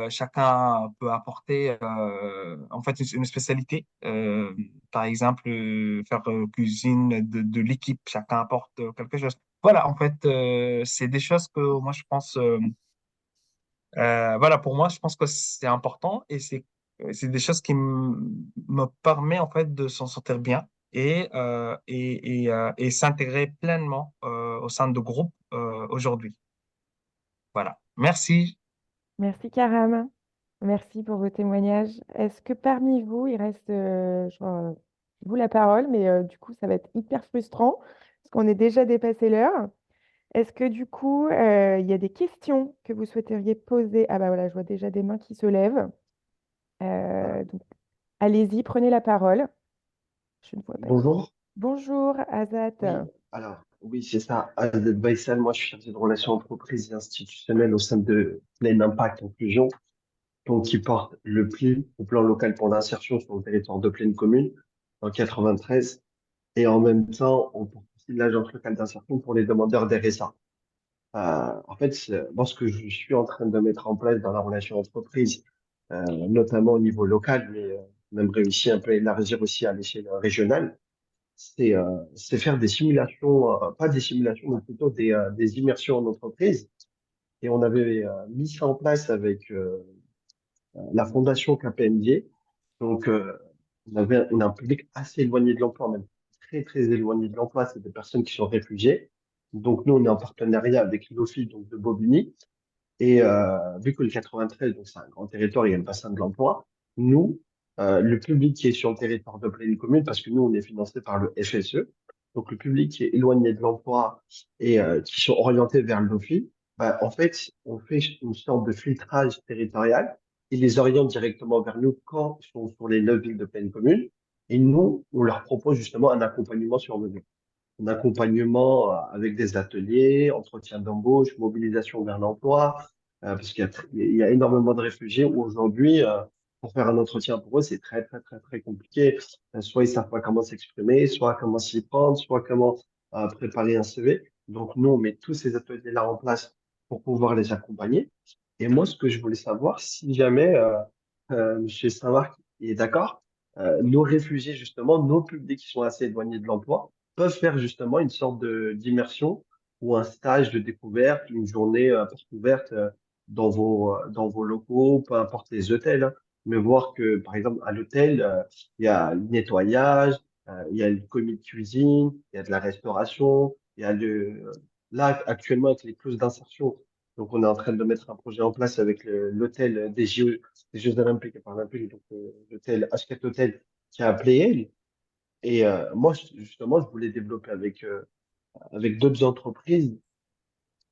Chacun peut apporter en fait une spécialité. Par exemple, faire cuisine de l'équipe, chacun apporte quelque chose. Voilà, en fait, c'est des choses que moi je pense, voilà, pour moi je pense que c'est important et c'est des choses qui me permet en fait de s'en sortir bien et s'intégrer pleinement au sein de groupe aujourd'hui. Voilà. Merci. Merci Karam. Merci pour vos témoignages. Est-ce que parmi vous, il reste, vous la parole, mais du coup, ça va être hyper frustrant parce qu'on est déjà dépassé l'heure. Est-ce que du coup, il y a des questions que vous souhaiteriez poser? Ah bah voilà, je vois déjà des mains qui se lèvent. Donc, allez-y, prenez la parole. Je ne vois pas qui. Bonjour. Bonjour, Azat. Oui, alors, oui, c'est ça. Azad Baïsal, moi, je suis chargé de relations entreprises et institutionnelles au sein de Plein Impact Inclusion, donc qui porte le PLI, au plan local pour l'insertion sur le territoire de Plaine Commune, en 93. Et en même temps, on porte aussi l'agence locale d'insertion pour les demandeurs d'RSA. En fait, moi, ce que je suis en train de mettre en place dans la relation entreprise, notamment au niveau local, mais on aimerait aussi un peu élargir aussi à l'échelle régionale, c'est faire des simulations, pas des simulations, mais plutôt des immersions en entreprise. Et on avait mis ça en place avec la fondation KPMG. Donc, on a un public assez éloigné de l'emploi, même très, très éloigné de l'emploi. C'est des personnes qui sont réfugiées. Donc, nous, on est en partenariat avec l'OFII, donc de Bobigny. Et vu que le 93, donc c'est un grand territoire, il y a le bassin de l'emploi, nous, le public qui est sur le territoire de pleine commune, parce que nous, on est financé par le FSE, donc le public qui est éloigné de l'emploi et qui sont orientés vers l'OFI, bah, en fait, on fait une sorte de filtrage territorial. Ils les orientent directement vers nous quand ils sont sur les 9 villes de pleine commune. Et nous, on leur propose justement un accompagnement sur mesure, un accompagnement avec des ateliers, entretien d'embauche, mobilisation vers l'emploi, parce qu'il y a énormément de réfugiés où aujourd'hui, pour faire un entretien pour eux, c'est très, très, très, très compliqué. Soit ils savent pas comment s'exprimer, soit comment s'y prendre, soit comment préparer un CV. Donc, nous, on met tous ces ateliers-là en place pour pouvoir les accompagner. Et moi, ce que je voulais savoir, si jamais Monsieur Saint-Marc est d'accord, nos réfugiés, justement, nos publics qui sont assez éloignés de l'emploi, peuvent faire justement une sorte de d'immersion ou un stage de découverte, une journée porte ouverte dans vos locaux, peu importe les hôtels, hein, mais voir que, par exemple, à l'hôtel, il y a le nettoyage, il y a le commis de cuisine, il y a de la restauration, il y a là, actuellement, avec les clauses d'insertion, donc on est en train de mettre un projet en place avec l'hôtel des Jeux Olympiques et Paralympiques, donc l'hôtel H4 Hotel qui a appelé elle. Et moi, justement, je voulais développer avec d'autres entreprises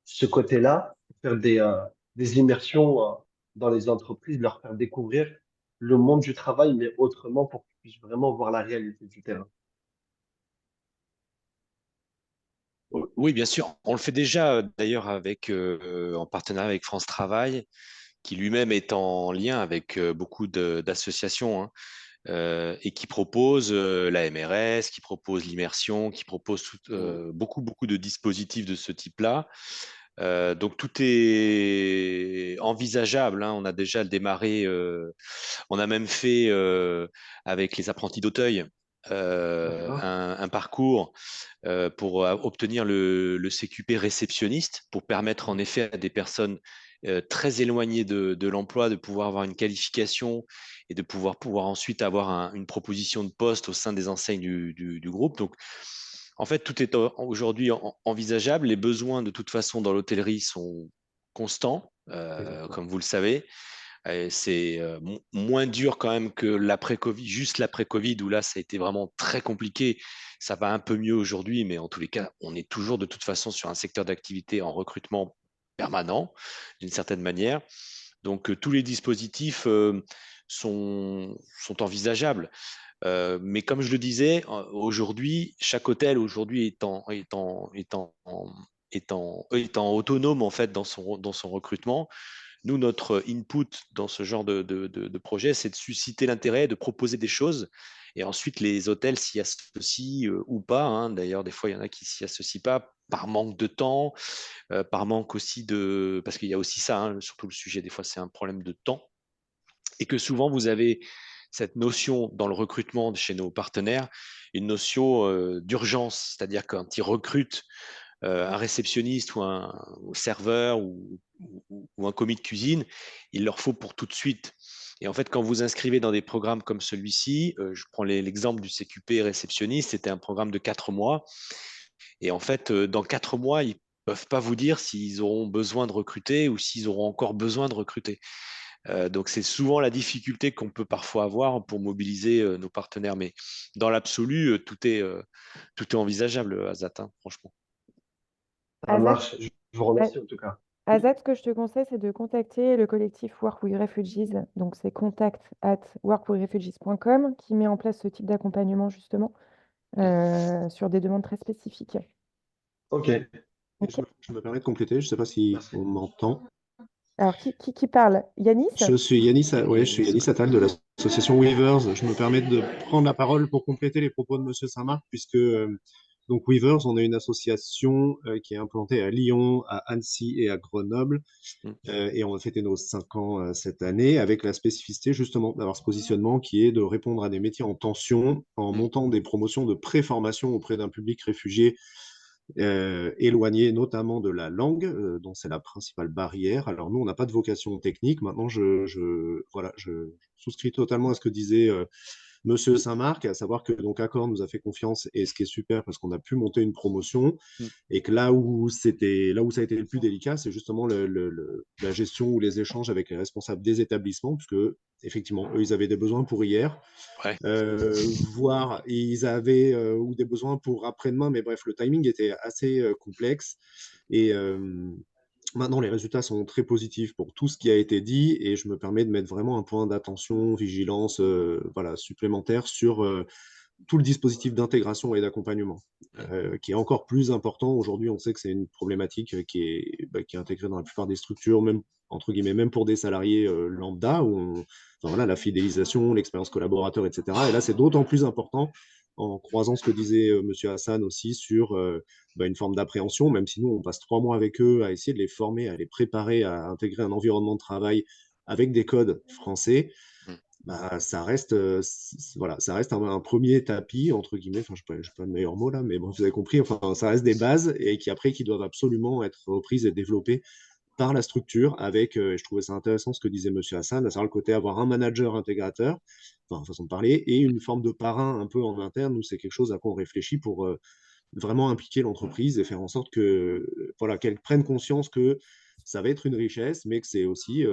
ce côté-là, faire des immersions dans les entreprises, leur faire découvrir le monde du travail, mais autrement pour qu'ils puissent vraiment voir la réalité du terrain. Oui, bien sûr. On le fait déjà d'ailleurs en partenariat avec France Travail, qui lui-même est en lien avec beaucoup d'associations, hein, et qui propose la MRS, qui propose l'immersion, qui propose beaucoup, beaucoup de dispositifs de ce type-là. Donc tout est envisageable, hein. On a déjà démarré, on a même fait avec les apprentis d'Auteuil D'accord? un parcours pour obtenir le CQP réceptionniste, pour permettre en effet à des personnes très éloignées de l'emploi de pouvoir avoir une qualification et de pouvoir ensuite avoir une proposition de poste au sein des enseignes du groupe. Donc, en fait, tout est aujourd'hui envisageable. Les besoins, de toute façon, dans l'hôtellerie sont constants, comme vous le savez. C'est moins dur quand même que l'après-Covid, juste l'après-Covid, où là, ça a été vraiment très compliqué. Ça va un peu mieux aujourd'hui, mais en tous les cas, on est toujours de toute façon sur un secteur d'activité en recrutement permanent, d'une certaine manière. Donc, tous les dispositifs sont envisageables. Mais comme je le disais, aujourd'hui, chaque hôtel aujourd'hui étant autonome en fait dans son recrutement. Nous, notre input dans ce genre de projet, c'est de susciter l'intérêt, de proposer des choses. Et ensuite, les hôtels s'y associent ou pas, hein. D'ailleurs, des fois, il y en a qui s'y associent pas par manque de temps, par manque aussi de... Parce qu'il y a aussi ça, hein, surtout le sujet, des fois, c'est un problème de temps. Et que souvent, vous avez cette notion dans le recrutement chez nos partenaires, une notion d'urgence, c'est-à-dire quand ils recrutent un réceptionniste ou un serveur ou un commis de cuisine, il leur faut pour tout de suite. Et en fait, quand vous inscrivez dans des programmes comme celui-ci, je prends l'exemple du CQP réceptionniste, c'était un programme de 4 mois. Et en fait, dans 4 mois, ils ne peuvent pas vous dire s'ils auront besoin de recruter ou s'ils auront encore besoin de recruter. Donc, c'est souvent la difficulté qu'on peut parfois avoir pour mobiliser nos partenaires. Mais dans l'absolu, tout est envisageable, Azat, hein, franchement. Ça Azad, marche. Je vous remercie en tout cas. Azad, ce que je te conseille, c'est de contacter le collectif Work with Refugees. Donc, c'est contact@workwithrefugees.com qui met en place ce type d'accompagnement, justement, sur des demandes très spécifiques. Ok, Et Ok. je me permets de compléter, je ne sais pas si merci. on m'entend. Alors, qui parle? Yanis? Je suis je suis Yanis Attal de l'association Weavers. Je me permets de prendre la parole pour compléter les propos de Monsieur Saint-Marc, puisque Donc Weavers, on est une association qui est implantée à Lyon, à Annecy et à Grenoble. Et on a fêté nos 5 ans cette année avec la spécificité justement d'avoir ce positionnement qui est de répondre à des métiers en tension en montant des promotions de préformation auprès d'un public réfugié éloigné notamment de la langue, dont c'est la principale barrière. Alors nous, on n'a pas de vocation technique. Maintenant, voilà, je souscris totalement à ce que disait Monsieur Saint-Marc, à savoir que donc Accor nous a fait confiance et ce qui est super parce qu'on a pu monter une promotion et que là où ça a été le plus délicat, c'est justement la gestion ou les échanges avec les responsables des établissements, puisque effectivement, eux, ils avaient des besoins pour hier, voire ils avaient ou des besoins pour après-demain, mais bref, le timing était assez complexe et maintenant, les résultats sont très positifs pour tout ce qui a été dit et je me permets de mettre vraiment un point d'attention, vigilance voilà, supplémentaire sur tout le dispositif d'intégration et d'accompagnement, qui est encore plus important. Aujourd'hui, on sait que c'est une problématique qui est intégrée dans la plupart des structures, même, entre guillemets, même pour des salariés lambda, où enfin, voilà, la fidélisation, l'expérience collaborateur, etc. Et là, c'est d'autant plus important en croisant ce que disait Monsieur Hassan aussi sur une forme d'appréhension, même si nous, on passe 3 mois avec eux à essayer de les former, à les préparer à intégrer un environnement de travail avec des codes français. Bah, ça reste, voilà, ça reste un premier tapis, entre guillemets, enfin, je n'ai pas le meilleur mot là, mais bon, vous avez compris, enfin, ça reste des bases et qui doivent absolument être reprises et développées par la structure avec, et je trouvais ça intéressant ce que disait Monsieur Hassan, à savoir le côté avoir un manager intégrateur, enfin, façon de parler, et une forme de parrain un peu en interne, où c'est quelque chose à quoi on réfléchit pour vraiment impliquer l'entreprise et faire en sorte que, voilà, qu'elle prenne conscience que ça va être une richesse, mais que c'est aussi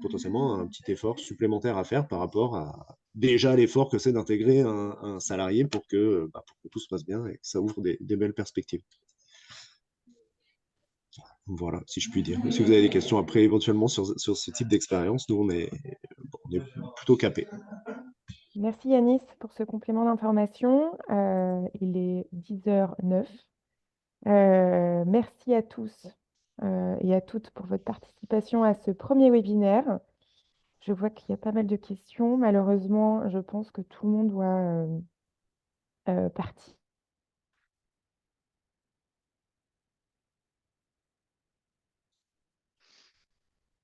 potentiellement un petit effort supplémentaire à faire par rapport à déjà l'effort que c'est d'intégrer un salarié pour que tout se passe bien et que ça ouvre des belles perspectives. Voilà, si je puis dire. Si vous avez des questions après, éventuellement, sur ce type d'expérience, nous, on est plutôt capés. Merci Yanis pour ce complément d'information. Il est 10h09. Merci à tous et à toutes pour votre participation à ce premier webinaire. Je vois qu'il y a pas mal de questions. Malheureusement, je pense que tout le monde doit partir.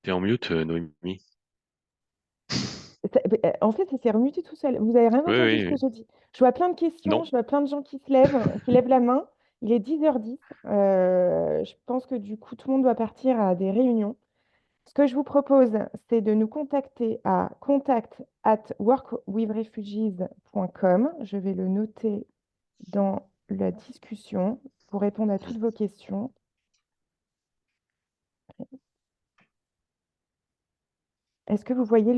Tu es en mute, Noémie. En fait, ça s'est remuté tout seul. Vous n'avez rien Oui, entendu oui, ce que oui. j'ai dit. Je vois plein de questions, Non. je vois plein de gens qui lèvent la main. Il est 10h10. Je pense que du coup, tout le monde doit partir à des réunions. Ce que je vous propose, c'est de nous contacter à contact@workwithrefugees.com. Je vais le noter dans la discussion pour répondre à toutes vos questions. Est-ce que vous voyez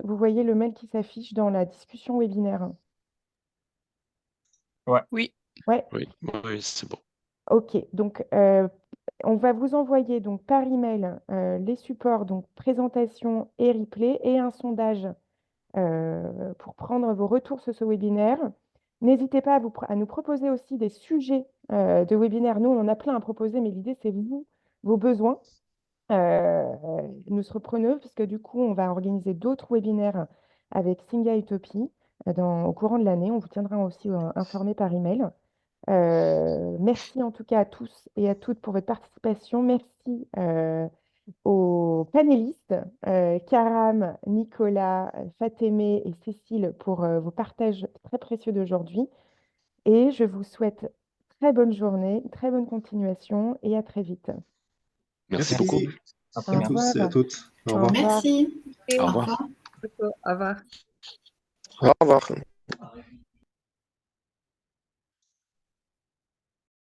vous voyez le mail qui s'affiche dans la discussion webinaire? Ouais. Oui. Ouais. Oui, c'est bon. Ok, donc on va vous envoyer donc par email les supports, donc présentation et replay, et un sondage pour prendre vos retours sur ce webinaire. N'hésitez pas à nous proposer aussi des sujets de webinaire. Nous, on en a plein à proposer, mais l'idée, c'est vous, vos besoins. Nous serons preneurs, puisque du coup, on va organiser d'autres webinaires avec Singa Utopie au courant de l'année. On vous tiendra aussi informé par email. Merci en tout cas à tous et à toutes pour votre participation. Merci aux panélistes, Karam, Nicolas, Fatémé et Cécile pour vos partages très précieux d'aujourd'hui. Et je vous souhaite très bonne journée, très bonne continuation et à très vite. Merci beaucoup. À Au très bientôt. Tous et à revoir. toutes. Au Au revoir. revoir. Merci. Au Au revoir. revoir. Au revoir. Au revoir.